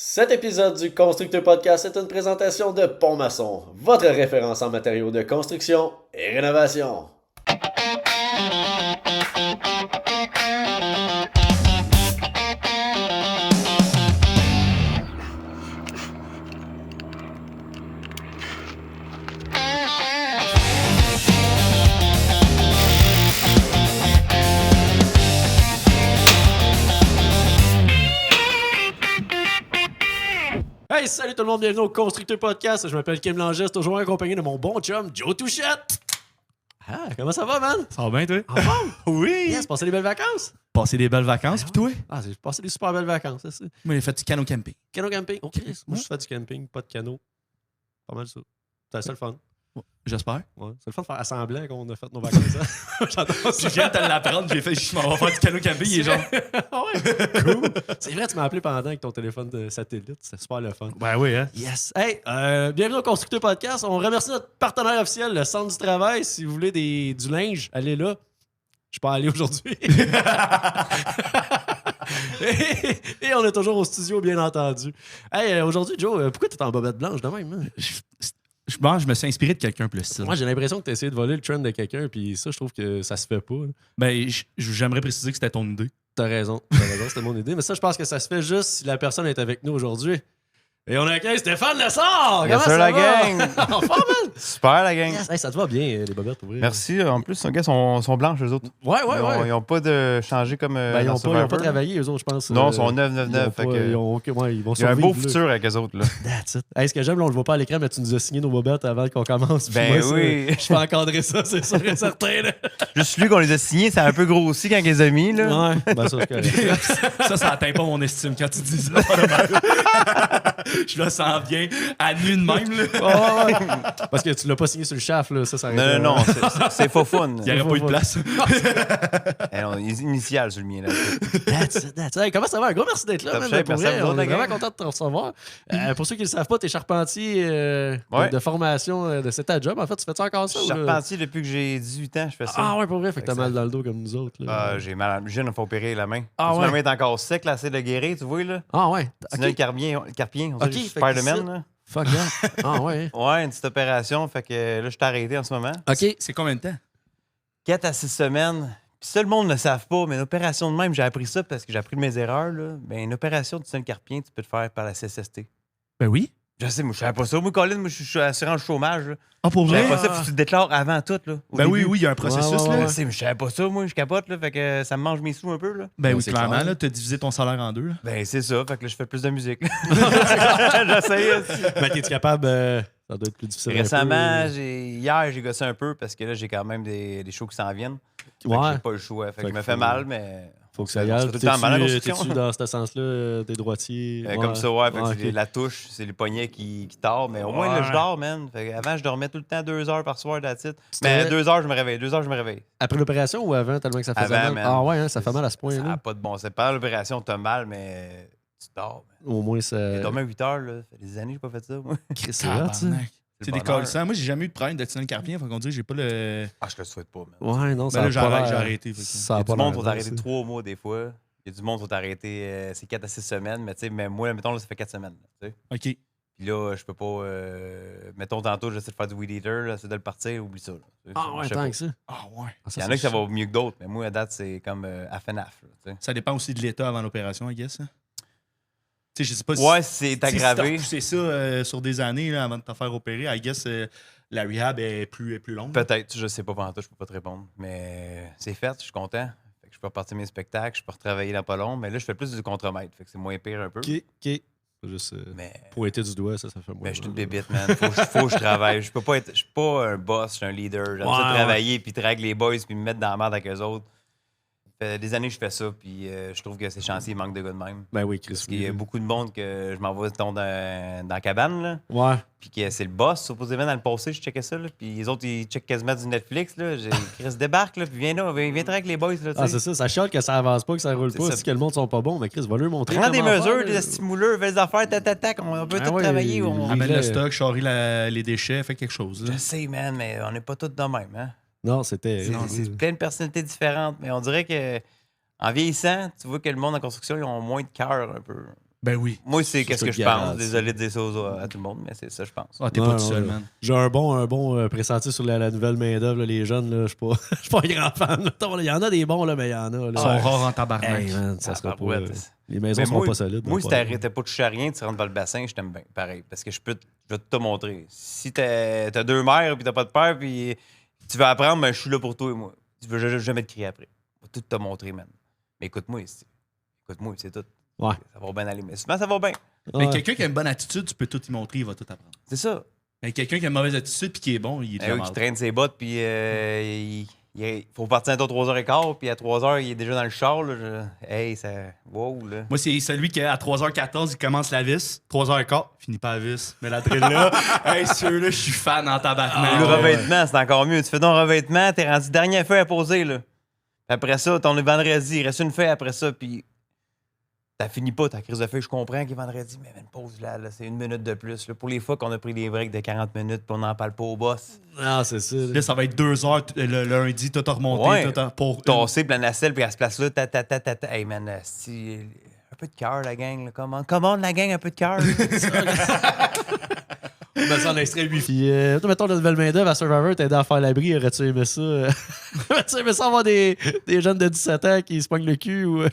Cet épisode du Constructeur Podcast est une présentation de Pont Maçon, votre référence en matériaux de construction et rénovation. Hey, salut tout le monde, bienvenue au Constructeur Podcast. Je m'appelle Kim Langeste, toujours accompagné de mon bon chum, Joe Touchette. Ah, comment ça va, man? Ça va bien, toi? En forme? Oui! Yes, passé des belles vacances? Passer des belles vacances, puis toi? Ah, j'ai passé des super belles vacances, c'est ça. Moi, j'ai fait du canot camping. Canot camping? OK. Moi, je fais du camping, pas de canot. Pas mal ça. C'est le fun. J'espère. Ouais. C'est le fun de faire assemblant qu'on a fait nos vacances. Hein? J'adore ça. Je viens de te l'apprendre, je m'en vais faire du canot camping, il est genre... Ah ouais, cool. C'est vrai, tu m'as appelé pendant avec ton téléphone de satellite. C'était super le fun. Ben oui, hein? Yes. Hey, bienvenue au Constructeur Podcast. On remercie notre partenaire officiel, le Centre du Travail. Si vous voulez du linge, allez là. Je suis pas allé aujourd'hui. et on est toujours au studio, bien entendu. Hey, aujourd'hui, Joe, pourquoi tu es en bobette blanche de même? Hein? Je me suis inspiré de quelqu'un plus style. Moi, j'ai l'impression que tu as essayé de voler le trend de quelqu'un, puis ça, je trouve que ça se fait pas. Là. Ben, j'aimerais préciser que c'était ton idée. T'as raison, c'était mon idée. Mais ça, je pense que ça se fait juste si la personne est avec nous aujourd'hui. Et on accueille Stéphane Lessard! Bien Comment sûr, ça la va? gang! En forme, man? Super, la gang. Yes. Hey, ça te va bien, les bobettes, pour vrai. Merci. En plus, les gars sont blanches, eux autres. Ouais. Ils n'ont pas de changé comme. Ben, ils n'ont pas travaillé, eux autres, je pense. Non, ils sont 999. Ils vont Il y a un beau survivre, là. futur avec eux autres. Là. That's it. Hey, ce que j'aime, là, on le voit pas à l'écran, mais tu nous as signé nos bobettes avant qu'on commence. Puis Ben moi, oui. Ça, je vais encadrer ça, c'est sûr et certain. Là. Juste lui qu'on les a signés, c'est un peu grossi quand ils les a mis. Là. Ouais, ben ça, c'est correct. Ça atteint pas mon estime quand tu dis ça. Je le sens bien à nu de même, là. Ouais. Parce que tu l'as pas signé sur le shaft, là. Ça Non, c'est faux fun. Il n'y aurait pas eu de place. Les initiales sur le mien. Là. That's it. Hey, comment ça va? Un gros merci d'être là, Top man, shape, pour merci à vrai. vous On autres, est la vraiment gang. content de te recevoir. Pour ceux qui ne le savent pas, t'es charpentier Ouais. de formation. C'est ta job, en fait. Tu fais ça encore ça? Je suis charpentier depuis que j'ai 18 ans, je fais ça. Ah ouais, pour vrai. Fait que t'as Fait que mal ça- dans le dos comme nous autres. Là. J'ai mal. Jeune, il faut opérer la main. Ah ouais. Ma main est encore sec, là, c'est de guérir, tu vois. Là. Ah ouais. Sinon, le carpien, on Ok, dit fait que Spider-Man. ici- Là. Fuck yeah. Ah ouais. Ouais, une petite opération. Fait que là, je suis arrêté en ce moment. OK. C'est combien de temps? 4 à 6 semaines. Puis ça, le monde ne le savent pas, mais une opération de même, j'ai appris ça parce que j'ai appris de mes erreurs. Là. Ben, une opération du tunnel carpien, tu peux te faire par la CSST. Ben oui. Je sais, moi, je savais pas ça. Moi, Colin, je suis assurance chômage. Là. Ah, pour Je vrai? savais pas ça, puis tu te déclares avant tout. Là, au Ben début. oui, il y a un processus, Ouais. là. Je sais, mais je savais pas ça, moi, je capote. Là, fait que ça me mange mes sous un peu. Là. Ben oui, c'est clairement, clair. là, t'as divisé ton salaire en deux, là. Ben, c'est ça. Fait que là, je fais plus de musique. J'essaye aussi. Ben, t'es-tu capable. Ça doit être plus difficile. Récemment, hier, j'ai gossé un peu parce que là, j'ai quand même des shows qui s'en viennent. Fait que Ouais. j'ai pas le choix. Fait que je que me fais faut- mal, mais. Faut que ça y aille. C'est tout le temps mal à la construction. T'es-tu dans ce sens-là, des droitiers? Comme ça, ouais. Fait que c'est ok. la touche, c'est les poignets qui tordent. Mais au moins, là, je dors, man. Fait que avant, je dormais tout le temps 2 heures par soir, that's it. Mais te- 2 heures, je me réveille. 2 heures, je me réveille. Après l'opération ou avant, tellement que ça faisait Avant, mal? man. Ah ouais, hein, ça fait mal à ce Ça point-là. n'a pas de bon. C'est pas l'opération, t'as mal, mais tu dors. Man. Au moins, ça. J'ai dormi 8 heures, là. Ça fait des années que j'ai pas fait ça, moi. Chris, c'est hot, ça. Tabarnak. C'est le des bonheur. colissants. Moi, j'ai jamais eu de problème de tunnel carpien. Faut qu'on dise que j'ai pas le. Ah, je te le souhaite pas, man. Ouais, non, ça Ben a là, pas l'air- j'ai arrêté. fait que- Ça Il y a a pas du monde l'air faut bon, t'arrêter ça. 3 mois, des fois. Il y a du monde faut t'arrêter, c'est 4 à 6 semaines. Mais tu sais, même moi, mettons, là, ça fait 4 semaines. Tu sais. OK. Puis là, je peux pas. Mettons, tantôt, j'essaie de faire du weed eater, là, c'est de le partir, oublie ça. Là. Ah Je ouais, sais tant pas. que ça. Ah ouais. Ah, Il y en a que ça va mieux que d'autres, mais moi, à date, c'est comme AFNAF. Ça dépend aussi de l'état avant l'opération, I guess. Hein. Tu sais, je sais pas si. Ouais, c'est Si tu aggravé. as poussé ça sur des années là, avant de te faire opérer, I guess la rehab est plus longue. Peut-être, je sais pas pendant tout, je peux pas te répondre. Mais c'est fait, je suis content. Fait que je peux repartir mes spectacles, je peux retravailler dans pas long. Mais là, je fais plus du contre-maître, fait que c'est moins pire un peu. OK. Juste Mais pointer du doigt, ça fait moins ben, je suis une mal. bébite, man. Faut que je travaille. Je suis pas un boss, je suis un leader. J'aime ça Ouais, travailler, puis draguer les boys, puis me mettre dans la merde avec eux autres. Ça fait des années que je fais ça, puis je trouve que c'est chanceux, il manque de gars de même. Ben oui, Chris. Parce qu'il y a beaucoup de monde que je m'envoie dans la cabane, là. Ouais. Puis que c'est le boss, supposément, dans le passé, je checkais ça, là. Puis les autres, ils checkent quasiment du Netflix, là. Chris débarque, là, puis viens là, viens travailler avec les boys, là, tu Ah, sais. c'est ça, ça chiale que ça avance pas, que ça roule C'est pas, ça. si que le monde sont pas bons, mais Chris, va leur montrer. Prends des comment faire, mesures, là. des stimuleurs, fais des affaires, tac, on peut Ah tout ouais, travailler. Amène là, le stock, charrie les déchets, fait quelque chose. Là. Je sais, man, mais on n'est pas tous de même, hein. Non, c'était. C'est plein de personnalités différentes, mais on dirait que en vieillissant, tu vois que le monde en construction, ils ont moins de cœur un peu. Ben oui. Moi, c'est Ça, qu'est-ce je que te je garantis. pense. Désolé de dire ça à tout le monde, mais c'est ça, je pense. Ah, t'es Ouais, pas tout seul, ouais. man. J'ai un bon pressenti sur la nouvelle main-d'œuvre. Là, les jeunes, là, je suis pas, je suis pas un grand fan. Mettons, là. Il y en a des bons, là, mais il y en a. Là. Ils sont rares en tabarnak. Hey, man, ça sera pas. Tabarouette. Les maisons Mais seront pas solides. Moi, là, si pas t'arrêtais pas de toucher à rien, tu rentres dans le bassin, je t'aime bien. Pareil. Parce que je vais te montrer. Si t'as 2 mères puis t'as pas de père, puis tu veux apprendre, ben, je suis là pour toi et moi. Tu veux jamais te crier après. Je vais tout te montrer, man. Mais écoute-moi, c'est tout. Ouais. Ça va bien aller. Mais souvent, ça va bien. Mais Ouais. quelqu'un qui a une bonne attitude, tu peux tout y montrer, il va tout apprendre. C'est ça. Mais quelqu'un qui a une mauvaise attitude puis qui est bon, il est déjà Oui, mal. qui traîne ses bottes, puis il faut partir à 3h15, puis à 3h, il est déjà dans le char. Là, hey, ça. Wow, là. Moi, c'est celui qui, à 3h14, il commence la vis. 3h15, finit pas la vis. Mais la drill là, hey, ceux-là, je suis fan en tabarnak. Le revêtement, c'est encore mieux. Tu fais ton revêtement, t'es rendu dernière feuille à poser, là. Puis après ça, ton vendredi, il reste une feuille après ça, puis t'as fini pas ta crise de feuille. Je comprends qu'il est vendredi, mais une pause là, c'est 1 minute de plus. Là. Pour les fois qu'on a pris des breaks de 40 minutes, puis on n'en parle pas au boss. Non, c'est ça. Là, ça va être 2h le lundi, tout a remonté. Ouais. Tout a, pour Tasser, puis la nacelle, puis à ce place-là, ta. Hey man, si. Un peu de cœur, la gang, là. Commande la gang, un peu de cœur. On met ça en extrait 8. Puis, toi, mettons, la nouvelle main-d'œuvre à Survivor, t'aider à faire l'abri. Aurais-tu aimé ça? Aurais-tu aimé ça avoir des jeunes de 17 ans qui se pognent le cul ou.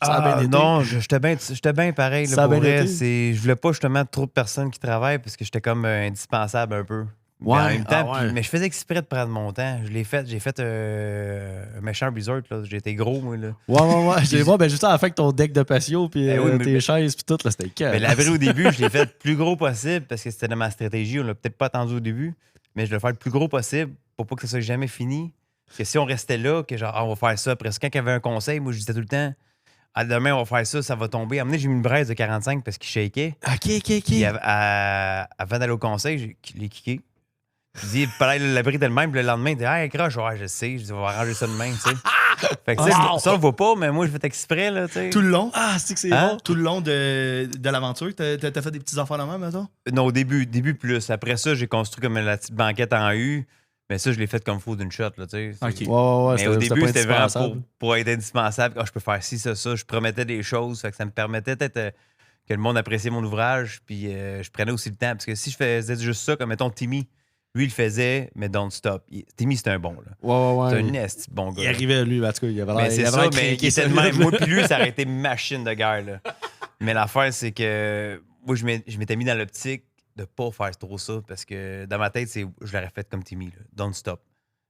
Ça a bien été. Non, j'étais bien pareil. Là, Ça a pour bien vrai. été. Je voulais pas justement trop de personnes qui travaillent parce que j'étais comme indispensable un peu. Mais Ouais, en même temps, ouais. mais je faisais exprès de prendre mon temps. J'ai fait un méchant resort. Là. J'ai été gros, moi. Là. Ouais. J'ai vu, ben, juste à la fin avec ton deck de patio, puis Eh oui, mais- tes chaises, puis tout, là, c'était cœur. Mais l'abri au début, je l'ai fait le plus gros possible parce que c'était dans ma stratégie. On l'a peut-être pas attendu au début, mais je vais le faire le plus gros possible pour pas que ça soit jamais fini. Parce que si on restait là, que genre, on va faire ça. Après, quand il y avait un conseil, moi, je disais tout le temps, demain, on va faire ça, ça va tomber. À un moment donné, j'ai mis une braise de 45 parce qu'il shakeait. Ok. Puis avant d'aller au conseil, je l'ai kické. Je dis, pareil, l'abri était le même. Puis le lendemain, il dit, hey, croche, ouais, je sais. Je dis, on va arranger ça de même, tu sais. Fait que, tu sais, ça, on le voit pas, mais moi, je fais exprès, là, tu sais. tout le long. Ah, c'est que c'est Hein? bon. Tout le long de l'aventure, t'as fait des petits enfants de même, mettons? Non, au début plus. Après ça, j'ai construit comme la petite banquette en U. Mais ça, je l'ai fait comme faux d'une shot, là, tu sais. Ok. Ouais, Mais au début, pas c'était vraiment indispensable. pour être indispensable. Ah, je peux faire ci, ça. Je promettais des choses. Fait que ça me permettait peut-être que le monde appréciait mon ouvrage. Puis je prenais aussi le temps. Parce que si je faisais juste ça, comme mettons Timmy, lui, il le faisait, mais don't stop. Timmy, c'était un bon, là. Ouais. C'est un esti bon gars. Il là. arrivait, lui, en tout cas, il avait l'air. Mais c'est il avait ça, l'air mais craqué, il était de celui-là. même. Moi, puis lui, ça aurait été machine de guerre, là. Mais l'affaire, c'est que moi, je m'étais mis dans l'optique de pas faire trop ça. Parce que dans ma tête, je l'aurais fait comme Timmy, là. Don't stop.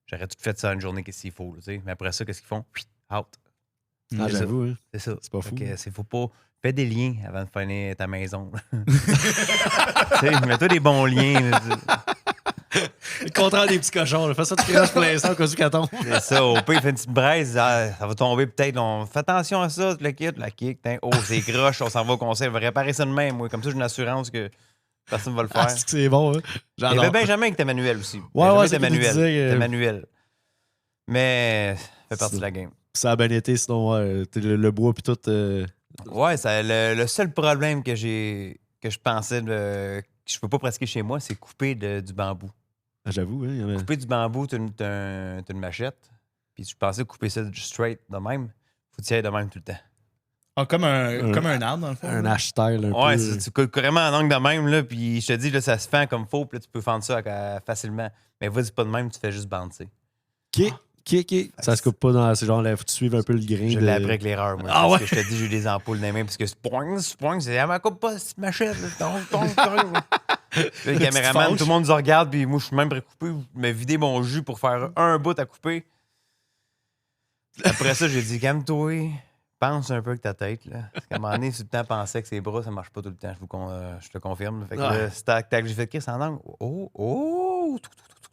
J'aurais tout fait ça une journée, qu'est-ce qu'il faut, là, tu sais. Mais après ça, qu'est-ce qu'ils font? Out. Ah, C'est ça. j'avoue, hein. C'est ça. C'est pas fou. Faut pas. Fais des liens avant de finir ta maison. Tu sais, mets-toi des bons liens. Là, Le contraire des petits cochons, là. Fais ça, tu crèves pour l'instant, au cas où qu'elle tombe. c'est ça. Au pire, il fait une petite braise. Ça va tomber peut-être. Fais attention à ça, le kit, la kick. Oh, c'est croche, on s'en va au conseil. On va réparer ça de même. Moi. Comme ça, j'ai une assurance que personne ne va le faire. Ah, c'est que c'est bon, hein. Il y avait J'adore. Benjamin qui était manuel aussi. Ouais, Benjamin c'est était ce qu'il manuel. disait, C'était manuel. Mais ça fait partie de la game. Ça a bien été, sinon, ouais, le bois, puis tout. Ouais, le seul problème que je pensais que je peux pas pratiquer chez moi, c'est couper du bambou. Ah, j'avoue, hein. il y en a- Couper du bambou, t'as une machette. Puis je pensais couper ça straight de même. Faut tirer de même tout le temps. Ah, comme un arbre, dans le fond. Un là. hash-style un Ouais, peu. tu coupes carrément en angle de même, là. Puis je te dis, là, ça se fait comme faux. Puis là, tu peux fendre ça facilement. Mais vas-y pas de même, tu fais juste banter. Ok. Ça se coupe pas dans. C'est genre, là, faut que tu suives un peu le grain. Je de- l'ai appris avec l'erreur, moi. Ah parce ouais? que je te dis, j'ai eu des ampoules dans les mains. Parce que spoing, c'est. Elle m'a coupe pas cette machette. Là. Là, le caméraman, fâches. tout le monde nous regarde. Puis moi, je suis même précoupé. Je me vidé mon jus pour faire un bout à couper. Après ça, j'ai dit, calme-toi. Pense un peu avec ta tête. Là. Parce qu'à un moment donné, si tout le temps pensais que ses bras, ça marche pas tout le temps. Je te le confirme. Fait que Ouais. là, c'est tac, j'ai fait Chris en angle.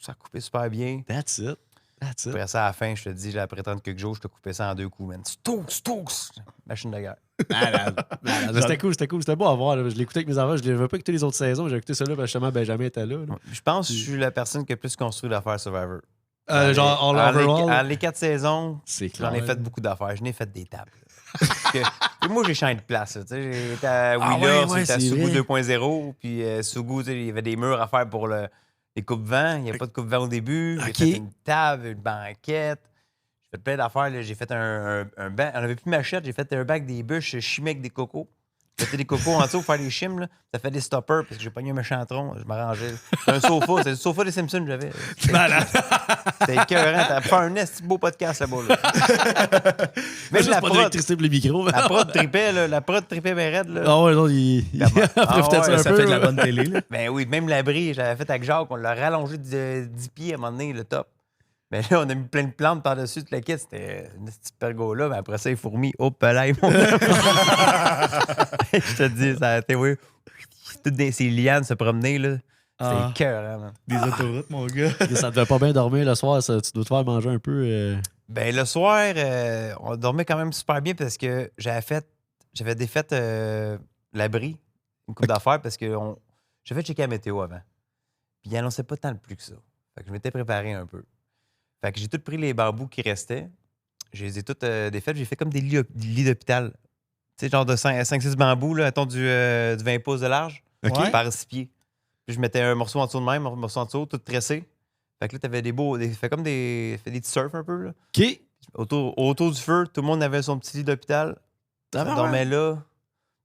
Ça a coupé super bien. That's it. Après ça, à la fin, je te dis, après 30 quelques jours, je te coupais ça en 2 coups, man. Stokes! Machine de guerre. Malade. Mais c'était cool. C'était beau à voir. Là. Je l'écoutais avec mes enfants. Je ne l'avais pas écouté les autres saisons. J'ai écouté ça là parce que justement, Benjamin était là. Je pense que je suis la personne qui a plus construit d'affaires Survivor. Genre, all overall. Les 4 saisons, C'est j'en clair. ai fait beaucoup d'affaires. J'en ai fait des tables. Parce que, moi, j'ai changé de place. là, tu sais. J'étais à Ah Wheeler, ouais, j'étais à c'est Sougou vrai. 2.0. Puis Sougou, tu sais, il y avait des murs à faire pour les coupes-vents. Il n'y a pas de coupe-vent au début. J'ai Ok. fait une table, une banquette. J'ai fait plein d'affaires. là. J'ai fait un banc. On n'avait plus de machette. J'ai fait un bac des bûches chimiques des cocos. Mettais des cocos en dessous pour faire les chimes, là. Ça fait des stoppers parce que j'ai pogné un méchant tronc. Je m'arrangeais. C'est un sofa. C'est le sofa des Simpsons que j'avais. C'était écœurant. T'as fait un esti beau podcast là-bas. Là. Mais juste pas d'électricité pour les micros. La prod tripait, là. La prod tripait bien raide, là. Ah ouais, non, il profitait de ça un Ça peu. fait de la bonne télé, là. Ben oui, même l'abri, j'avais fait avec Jacques, on l'a rallongé de 10 pieds à un moment donné, le top. Mais là, on a mis plein de plantes par-dessus toute la kit. C'était une petite pergola, mais après ça, les fourmis, hop là, mon je te dis, ça a été, oui. Toutes ces lianes se promener, là. C'était écœurant, man. Des autoroutes, mon gars. Ça devait pas bien dormir le soir, ça, tu dois te faire manger un peu. Ben, le soir, on dormait quand même super bien parce que j'avais défait l'abri, une coupe d'affaires, parce que j'avais checké la météo avant. Puis il annonçait pas tant le plus que ça. Fait que je m'étais préparé un peu. Fait que j'ai tout pris les bambous qui restaient. Je les ai tous défaits. J'ai fait comme des lits d'hôpital. Tu sais, genre de 5-6 bambous, là, du 20 pouces de large, par 6 pieds. Puis je mettais un morceau en dessous de même, un morceau en dessous, tout tressé. Fait que là, t'avais des fait comme des petits surfs un peu, là. OK. Autour du feu, tout le monde avait son petit lit d'hôpital. On dormait là.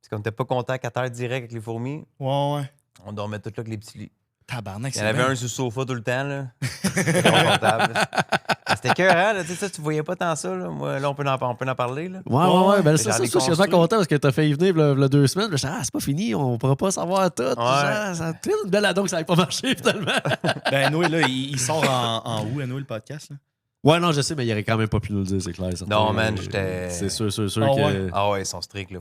Parce qu'on n'était pas contact à terre direct avec les fourmis. Ouais. On dormait tout là avec les petits lits. Tabarnak, Il y en avait un sur le sofa tout le temps, là. C'était confortable. C'était écœurant, là. Tu sais, ça, tu voyais pas tant ça, là. Moi, là, on peut en parler, là. Ouais. Ben, Mais ça, j'en je ai suis vraiment construit. content parce que t'as fait y venir il y a 2 semaines. Je dis, c'est pas fini, on pourra pas savoir tout. Genre, ça a été une belle ado que ça n'avait pas marché, finalement. Ben, Noé, là, il sort en où, Noé, le podcast, là? Ouais, non, je sais, mais il aurait quand même pas pu nous le dire, c'est clair. Certain. Non, man, j'étais. C'est sûr Ah que. ouais. Ah ouais, ils sont stricts, là.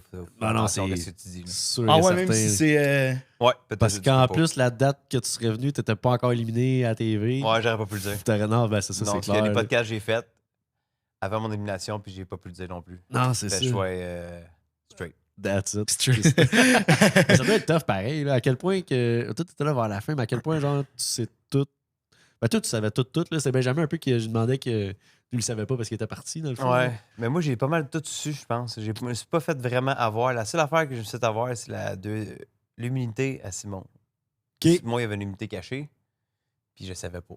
Non, c'est. Qu'est-ce que tu dis, là. Sûr Ah et ouais, même certain. si c'est... Ouais, peut-être. Parce que tu qu'en peux pas. plus, la date que tu serais venu, t'étais pas encore éliminé à TV. Ouais, j'aurais pas pu le dire. Non, ben c'est ça, Non, c'est parce qu'il y a clair. des podcasts que j'ai faits avant mon élimination, puis j'ai pas pu le dire non plus. Non, c'est Fait ça. que je sois straight. That's it. Mais ça doit être tough pareil. Là. À quel point que. Toi, t'étais là vers la fin, mais à quel point, genre, tu sais tout. Ben, toi, tu savais tout. Là. C'est Benjamin un peu que je demandais que lui, il le savait pas parce qu'il était parti, dans le fond. Ouais, là. mais moi, j'ai pas mal tout su, je pense. Je me suis pas fait vraiment avoir. La seule affaire que je me suis fait avoir, c'est l'immunité à Simon. OK. Simon, il avait une immunité cachée, puis je savais pas.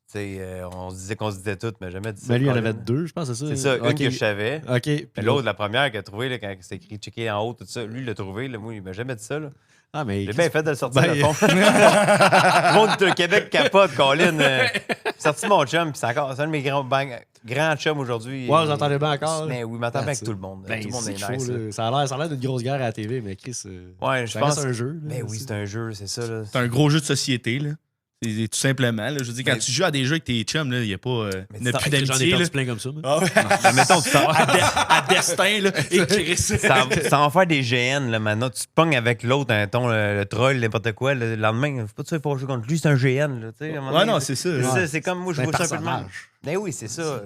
Tu sais, on se disait qu'on se disait tout, mais jamais dit ça. Mais lui, il y en Colin. avait 2, je pense, c'est ça. C'est ça, une que je savais. OK. Puis Mais l'autre, la première qu'il a trouvée, là, quand c'était écrit checker en haut, tout ça, lui, il l'a trouvé. Là, moi, il m'a jamais dit ça. Là. Ah, mais. J'ai bien fait de le sortir, Ben, le fond. Le monde de Québec capote, Colin. J'ai sorti mon chum, puis c'est un de mes grands chums aujourd'hui. Ouais, vous entendez bien encore. Mais oui, il m'entend bien avec That's tout le monde. Ben, tout le monde c'est est chaud, nice. là. Ça a l'air d'une grosse guerre à la TV, mais Chris. Ouais, je ça pense. reste un jeu. Là, Mais oui, c'est un jeu, c'est ça. Là. C'est un gros jeu de société, là. C'est tout simplement, là. Je veux dire, quand Mais- tu joues à des jeux avec tes chums, là, il n'y a pas... Mais il n'y a ça- plus J'en ai d'amitié, là. perdu plein comme ça. moi. Ah ouais. Mais mettons, À destin, là. Et Chris. ça va faire des GN, là, maintenant. Tu te pognes avec l'autre, le troll, n'importe quoi. Le lendemain, faut pas te faire pour jouer contre lui, c'est un GN, là. Tu sais, à un moment Ouais, donné, non, c'est ça. C'est comme moi, je C'est un vois ça un peu de même. personnage. Mais oui, c'est ça.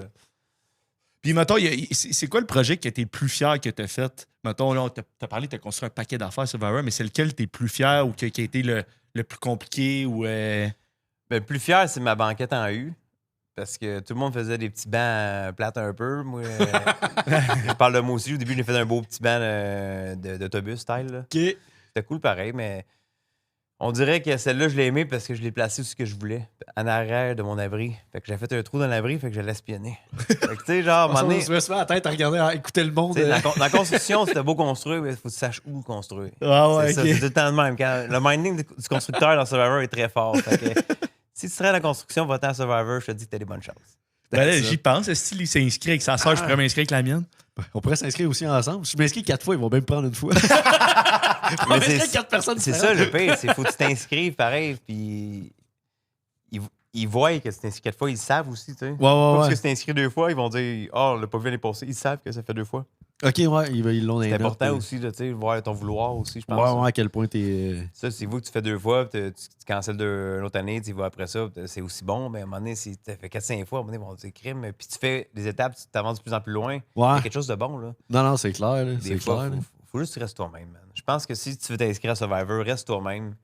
Puis, mettons, c'est quoi le projet que tu es le plus fier que tu as fait? Mettons, là, t'as parlé, tu as construit un paquet d'affaires sur Survivor, mais c'est lequel tu es le plus fier ou qui a été le plus compliqué ou. Mais le plus fier, c'est ma banquette en U. Parce que tout le monde faisait des petits bancs plates un peu. Moi, je parle de moi aussi. Au début, j'ai fait un beau petit banc d'autobus style. Là. OK. C'était cool pareil, mais on dirait que celle-là, je l'ai aimée parce que je l'ai placée où ce que je voulais, en arrière de mon abri. Fait que j'ai fait un trou dans l'abri, fait que je l'espionner. Fait que tu sais, genre, à un moment donné, Je me suis mis la tête à regarder, à écouter le monde. tu sais, dans la construction, c'était beau construire, mais il faut que tu saches où construire. Ah ouais, C'est ça, c'est tout le temps de même. Le minding du constructeur dans Survivor est très fort. Fait que, si tu serais dans la construction, va-t'en à Survivor, je te dis que t'as des bonnes chances. Ben là, j'y pense. Est-ce qu'il s'inscrit avec sa soeur? Je pourrais m'inscrire avec la mienne. On pourrait s'inscrire aussi ensemble. Si je m'inscris 4 fois, ils vont même me prendre une fois. On Mais m'inscrit 4 personnes c'est différentes. ça le pire, c'est faut que tu t'inscrives pareil, puis ils voient que tu t'inscris 4 fois, ils savent aussi, tu sais. Ouais, Pas ouais, parce ouais. que tu t'inscris 2 fois, ils vont dire « Oh, on l'a pas vu l'année passée » Ils savent que ça fait 2 fois. OK, ouais, ils l'ont dans les C'est notes, important aussi de voir ton vouloir aussi, je pense. Ouais, ouais, à quel point t'es. Ça, c'est vous que tu fais 2 fois, puis tu cancelles une autre année, tu y vas après ça, puis c'est aussi bon, mais à un moment donné, si tu fait 4-5 fois, à un moment donné, ils vont dire crime, puis tu fais des étapes, tu t'avances de plus en plus loin. Il y a Ouais. quelque chose de bon, là. Non, non, c'est clair. là, Des C'est fois, clair. là. faut juste que tu restes toi-même, man. Je pense que si tu veux t'inscrire à Survivor, reste toi-même.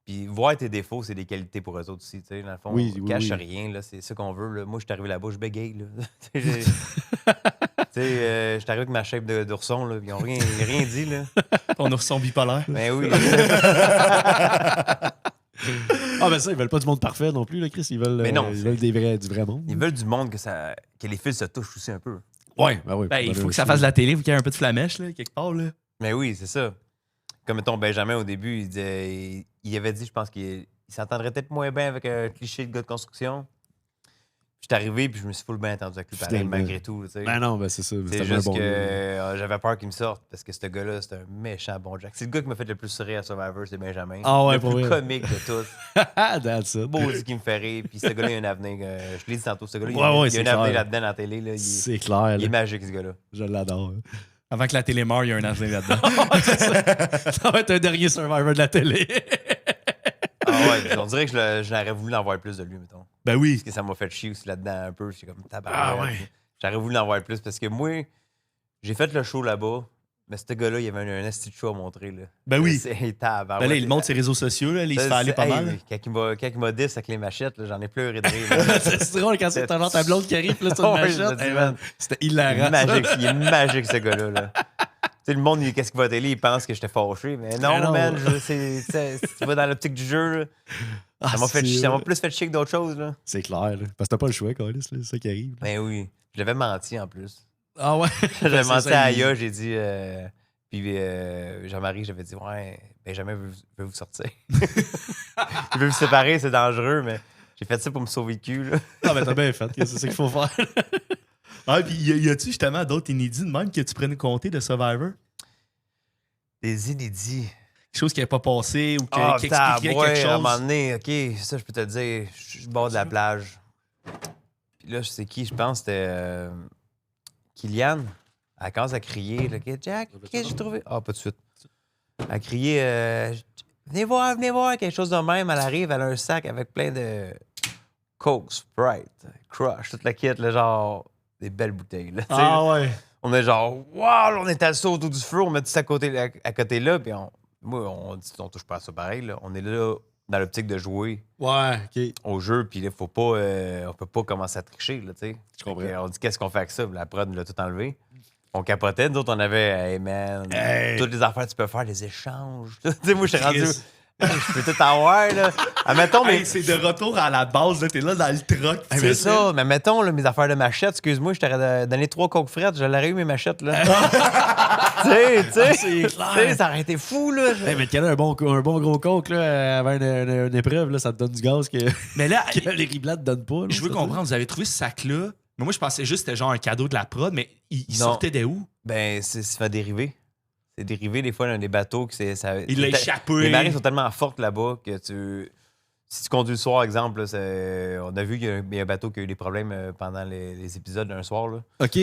Puis voir tes défauts, c'est des qualités pour eux autres aussi. Tu sais, dans le fond, Oui, on oui, cache oui. rien, là, c'est ça qu'on veut. Là. Moi, je suis arrivé là-bas, je bégaye. Là. Tu sais, je suis arrivé avec ma shape d'ourson, là, puis ils n'ont rien dit. Là. On a reçu son bipolaire. Ben oui. Ah, ben ça, ils veulent pas du monde parfait non plus, là, Chris. Ils veulent, Mais non, ils veulent du vrai monde. Ils veulent du monde que les fils se touchent aussi un peu. Ouais, ben oui. Ben, il faut que ça fasse de la télé, il faut qu'il y ait un peu de flamèche, là, quelque part. Là. Mais oui, c'est ça. Comme mettons Benjamin au début, il avait dit, je pense qu'il s'entendrait peut-être moins bien avec un cliché de gars de construction. J'étais arrivé puis je me suis full bien entendu avec lui pareil, Finalement. malgré tout. Tu sais. Ben non, ben c'est ça. C'est C'était juste un bon que gars. j'avais peur qu'il me sorte parce que ce gars-là, c'est un méchant bon Jack. C'est le gars qui m'a fait le plus sourire à Survivor, c'est Benjamin. Ah ouais, le pour plus vrai. comique de tous. That's it. Beau dit qui me fait rire. Puis ce gars-là, il a un avenir. Je l'ai dit tantôt, ce gars-là, Ouais, il y a c'est un avenir clair. là-dedans dans la télé. Là. C'est clair. Il est Là. magique, ce gars-là. Je l'adore. Avant que la télé meure, il y a un avenir là-dedans. C'est ça. Ça va être un dernier Survivor de la télé. Ah ouais, on dirait que j'aurais voulu en voir plus de lui, mettons. Ben oui. Parce que ça m'a fait chier aussi là-dedans un peu. J'étais comme tabac. Ah ouais. J'aurais voulu en voir plus parce que moi, j'ai fait le show là-bas, mais ce gars-là, il y avait un esti de show à montrer. Là. Ben oui. C'est tabac. Ben là, il monte ses réseaux sociaux, là, il se fait aller pas mal. Quand il m'a dit avec les machettes, là, j'en ai pleuré de rire. là. C'est drôle quand c'est genre ta blonde qui arrive là, sur une Ouais, machette. je te dis, Hey, man. man, c'était Il hilarant. est magique, il est magique, ce gars-là. Là. Tu sais, le monde, qu'est-ce qu'il va à la télé, il pense que j'étais fâché. Mais non, Mais non. man, si tu vas dans l'optique du jeu, là, Ah, ça c'est- m'a plus fait chier que d'autres choses. Là. C'est clair. Là. Parce que t'as pas le choix, Carlis, là, c'est ça qui arrive. là. Ben oui. Je l'avais menti en plus. Ah ouais. J'avais C'est menti ça, à il- Aya, j'ai dit. Puis Jean-Marie, j'avais dit, ouais, Benjamin veut vous sortir. Il veut vous séparer, c'est dangereux, mais j'ai fait ça pour me sauver le cul. Là. Ah ben t'as bien fait, c'est ça qu'il faut faire. Ah, puis y a-tu justement d'autres inédits de même que tu prennes compter de Survivor? Des inédits. Quelque chose qui n'est pas passé ou qui expliquerait ouais, quelque à un moment chose? donné, OK, ça, je peux te le dire. Je suis au bord de la plage. Puis là, je sais qui, je pense, c'était Kylian. Elle commence à crier. Là, Jack, qu'est-ce que j'ai trouvé? Ah, pas de suite. Elle criait venez voir, quelque chose de même. Elle arrive, elle a un sac avec plein de Coke, Sprite, Crush, toute la kit, là, genre des belles bouteilles. Là, tu sais. Ah ouais. On est genre, wow, on est assis autour du feu, on met tout ça à côté là, puis on dit, on touche pas à ça pareil. Là. On est là dans l'optique de jouer Ouais, ok. au jeu, puis là, faut pas, on peut pas commencer à tricher, là, tu sais. Je comprends. On dit, qu'est-ce qu'on fait avec ça? La prod nous l'a tout enlevé. On capotait, nous autres, on avait, hey man, Hey. toutes les affaires que tu peux faire, les échanges. Tu sais, moi, je suis rendu, Chris. hey, je peux tout avoir, là. Admettons, mais. Hey, c'est de retour à la base, là, t'es là dans le truck. Hey, mais ça, mais mettons, là, mes affaires de machette, excuse-moi, je t'aurais donné 3 coques frettes, je l'aurais eu mes machettes, là. tu sais, c'est tu clair. sais, ça aurait été fou, là. Hey, mais un bon gros coke là, avant une épreuve, là, ça te donne du gaz que, Mais là, que les riblats te donnent pas. Là, je veux ça, comprendre, vous avez trouvé ce sac-là, mais moi, je pensais juste que c'était genre un cadeau de la prod, mais il Non. sortait de où? Ben, c'est fait dériver. C'est dérivé, des fois, dans des bateaux que c'est. Ça, Il l'a échappé. Les marées sont tellement fortes là-bas que si tu conduis le soir, exemple, là, on a vu qu'il y a un bateau qui a eu des problèmes pendant les épisodes d'un soir. Là. OK.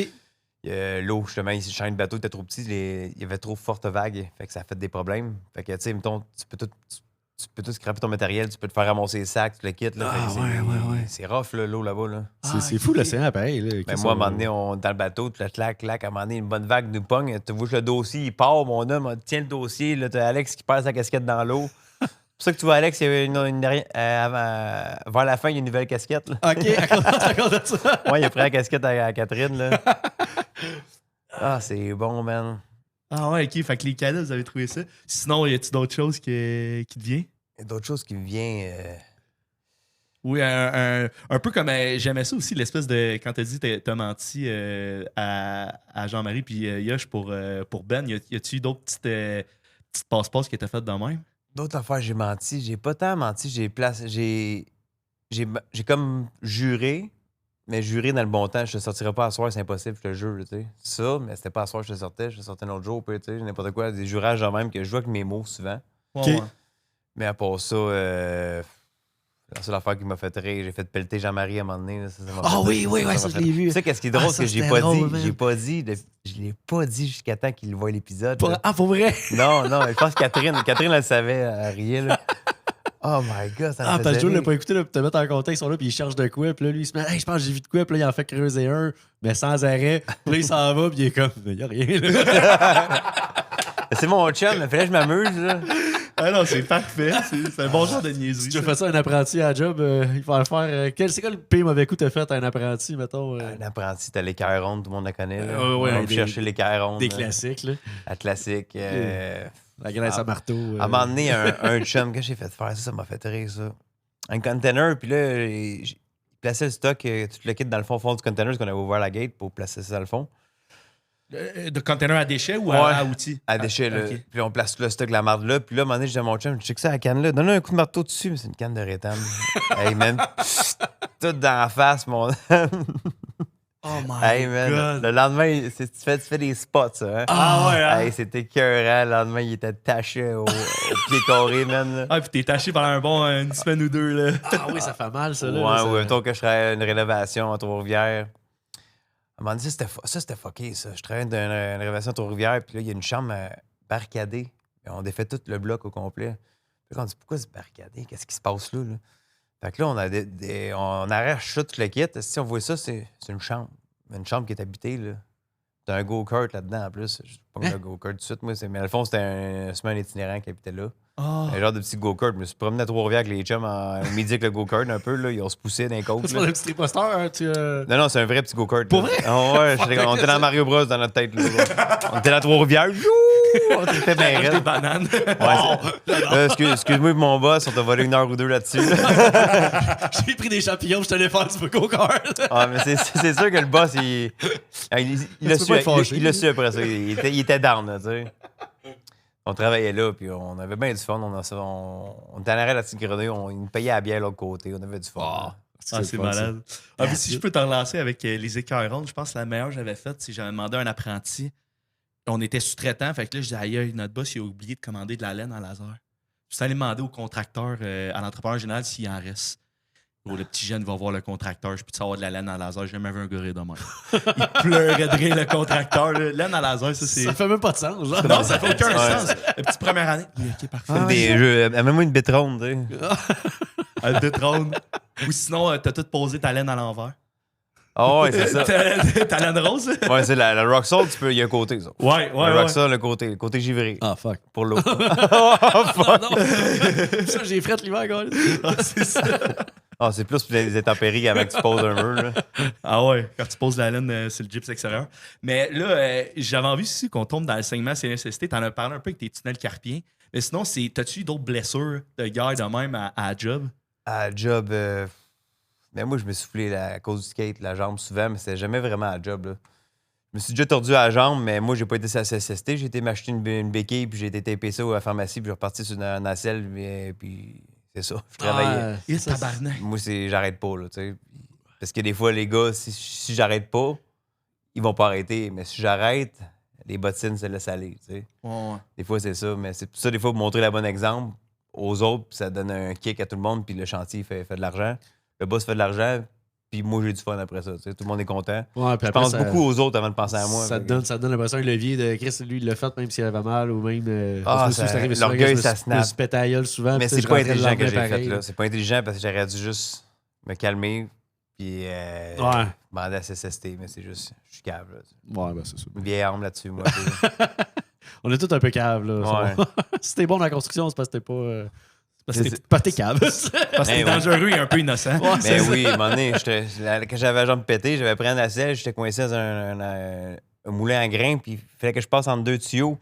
L'eau, justement, il change de bateau, il était trop petit, il y avait trop fortes vagues. Fait que ça a fait des problèmes. Fait que, tu sais, mettons, tu peux tout scraper ton matériel, tu peux te faire ramasser les sacs, tu le quittes. Là, Ah, Fait que ouais. c'est rough, là, l'eau là-bas. Là. C'est fou l'océan, pareil. Là, Ben moi, à un moment donné, on est dans le bateau, tu le clac, à un moment donné, une bonne vague nous pogne. Tu vois que le dossier, il part, mon homme, tiens le dossier, là, t'as Alex qui perd sa casquette dans l'eau. C'est pour ça que tu vois, Alex, il y avait vers la fin, il y a une nouvelle casquette. Là. OK, à cause de ça. Ouais, il a pris la casquette à Catherine. Là. Ah, c'est bon, man. Ah ouais, OK, fait que les cadeaux, vous avez trouvé ça. Sinon, y a-tu d'autres choses qui te viennent? Il y a d'autres choses qui me viennent. Oui, un peu comme j'aimais ça aussi, l'espèce de. Quand t'as dit t'as menti à Jean-Marie puis Yosh pour Ben, y a-tu eu d'autres petites passe-passe qui étaient faites de même? D'autres affaires, j'ai menti. J'ai pas tant menti. J'ai comme juré, mais juré dans le bon temps. Je te sortirai pas à soir, c'est impossible, je te jure. Tu sais. Ça, mais c'était pas à soir que je te sortais un autre jour, tu sais, n'importe quoi. Des jurages de même que je joue avec mes mots souvent. Ouais, OK. ouais. Mais à part ça, la seule affaire qui m'a fait rire, j'ai fait pelleter Jean-Marie à un moment donné. Là, ça m'a Ah fait- oui, m'a ça, je fait- l'ai vu. Tu sais, qu'est-ce qui est drôle, Ah, ça, c'est que j'ai c'était pas drôle, dit. man. Je l'ai pas dit jusqu'à temps qu'il voit l'épisode. là. Ah, pour vrai? Non, je pense que Catherine, elle le savait, elle riait. Là. Oh my God, ça me Ah, parce que faisait Joe l'a rire. pas écouté, là, pour te mettre en contexte, ils sont là, puis ils cherchent de quoi, puis là, lui, il se met, hey, je pense que j'ai vu de quoi, puis là, il en fait creuser un, mais sans arrêt, puis là, il s'en va, puis il est comme, il y a rien, là. C'est mon chum, il fallait que je m'amuse. Là. Ah non, c'est parfait. C'est un bon genre de niaiserie. Si tu fais ça à un apprenti à la job, il faut le faire. C'est quoi le pire mauvais coup que t'as fait à un apprenti, mettons? Un apprenti, t'as l'équerre ronde, tout le monde la connaît. Là. Ouais, On va des- chercher l'équerre ronde. Des là. classiques, là. La classique. La graisse à marteau. À un moment donné, un chum que j'ai fait faire ça m'a fait rire, ça. Un container, puis là, il plaçait le stock, tu le quittes dans le fond du container, parce qu'on avait ouvert la gate pour placer ça dans le fond. De container à déchets ou Ouais. à outils? À déchets, là. ok. Puis on place tout le stock de la marde là. Puis là, à un moment donné, je dis à mon chum, je check ça à la canne là. Donne-le un coup de marteau dessus, mais c'est une canne de rétane. Hey, man. Tout dans la face, mon. Oh my Hey, man. God. Le lendemain, tu fais des spots, ça. Hein? Ah ouais, hein? Hey, c'était écœurant. Le lendemain, il était taché au pied carré, man. Là. Ah, puis t'es taché pendant une semaine ou deux, là. Ah oui, ça fait mal, ça. Là, Ouais, ça... ou mettons que je travaillais une rénovation à Trois-Rivières. À un moment donné, c'était fucké, ça. Je travaillais dans une rénovation à Trois-Rivières, puis là, il y a une chambre barricadée. Et on défait tout le bloc au complet. Puis là, on dit, pourquoi c'est barricadé? Qu'est-ce qui se passe là? Fait que là, on arrache ça, tout le kit. Si on voit ça, c'est une chambre. Une chambre qui est habitée, là. T'as un go-kart là-dedans, en plus. Je pas le go-kart tout de suite, moi. Mais à le fond, c'était un itinérant qui habitait là. Oh. Un genre de petit go-kart. Je me suis promené à Trois-Rivières avec les chums au midi avec le go-kart un peu. Là. Ils ont se poussé dans les côtes. C'est pas un petit triposteur, hein, tu... Non, c'est un vrai petit go-kart. Pour là. vrai? Ah ouais, on était dans Mario Bros dans notre tête. Là. On était à Trois-Rivières. Youhou! On était bien Des raide. bananes. Ouais, excuse-moi pour mon boss, on t'a volé 1 heure ou 2 là-dessus. J'ai pris des champignons, je te l'ai fait du go-kart. Ah, mais c'est sûr que le boss, il l'a peux su, pas être fâché. il l'a su après ça. Il était down, là, tu sais. On travaillait là, puis on avait bien du fun. On était en arrêt à la petite grenouille, il nous payait à bière de l'autre côté. On avait du fun. Ah, Ah, c'est malade. Ah, mais si je peux te relancer avec les écœurons, je pense que la meilleure que j'avais faite, c'est que j'avais demandé à un apprenti. On était sous-traitant, fait que là, je disais, aïe, notre boss, il a oublié de commander de la laine en laser. Je suis allé demander au contracteur, à l'entrepreneur général, s'il en reste. Gros, le petit jeune va voir le contracteur, je peux te savoir de la laine en laser, j'ai jamais vu un gars rire de même. Il pleurait de rire, le contracteur. Là. Laine en laser, ça, c'est. Ça fait même pas de sens, là. Non, ça fait aucun Ouais. sens. La petite première année. Oui, ok, parfait. Des jeux, même une bétronne, tu sais. Elle détrône. Ou sinon, t'as tout posé ta laine à l'envers. Ah ouais, c'est ça. Ta laine rose? Ouais, c'est la Rock Salt, il y a un côté, ça. Ouais, Le ouais, Rock ouais. Salt, le côté givré. Ah, fuck. Pour l'eau. Non, non. Ça, j'ai fret l'hiver, gars. Ah, c'est ça. Ah, c'est plus pour les intempéries avant que tu poses un mur, là. Ah ouais, quand tu poses la laine sur le gyps extérieur. Mais là, j'avais envie aussi qu'on tombe dans le saignement CNSST. T'en as parlé un peu avec tes tunnels carpiens. Mais sinon, t'as-tu eu d'autres blessures de guerre de même à job? À job, mais moi, je me suis soufflé à cause du skate, la jambe souvent, mais c'était jamais vraiment à job, là. Je me suis déjà tordu à la jambe, mais moi, j'ai pas été sur la CSST. J'ai été m'acheter une béquille, puis j'ai été tapé ça à la pharmacie, puis je suis reparti sur une nacelle, puis c'est ça. Je travaillais. Ah, Et ça, tabarnak. Moi, j'arrête pas, là, tu sais. Parce que des fois, les gars, si j'arrête pas, ils vont pas arrêter. Mais si j'arrête, les bottines se laissent aller, tu sais. Ouais. Des fois, c'est ça. Mais c'est pour ça, des fois, pour montrer le bon exemple aux autres, puis ça donne un kick à tout le monde, puis le chantier fait de l'argent. Le boss fait de l'argent, puis moi, j'ai du fun après ça, tu sais. Tout le monde est content. Ouais, puis Je après, pense ça- beaucoup aux autres avant de penser à moi. Ça te donne l'impression que le levier de Chris, lui, il l'a fait même s'il avait mal ou même. Ah, parce que ça- c'est arrivé souvent que l'orgueil, je me ça suis- snap. je me suis pété la gueule souvent. Mais puis c'est je pas rentrais intelligent le que j'ai lendemain fait, pareil. là. C'est pas intelligent parce que j'aurais dû juste me calmer, puis Ouais. demander à CSST, mais c'est juste, je suis cave, là. Ouais, ben c'est ça. Une vieille arme là-dessus, moi. On est tous un peu caves, là. Ouais. Si t'es bon dans la construction, c'est parce que t'es pas. Parce que C'est- t'es pas t'es cave. Parce que Eh c'est ouais. dangereux et un peu innocent. Ouais, Mais c'est ça. oui, à un moment donné, quand j'avais la jambe pétée, j'avais pris un nacelle, j'étais coincé dans un moulin à grains, puis il fallait que je passe entre 2 tuyaux.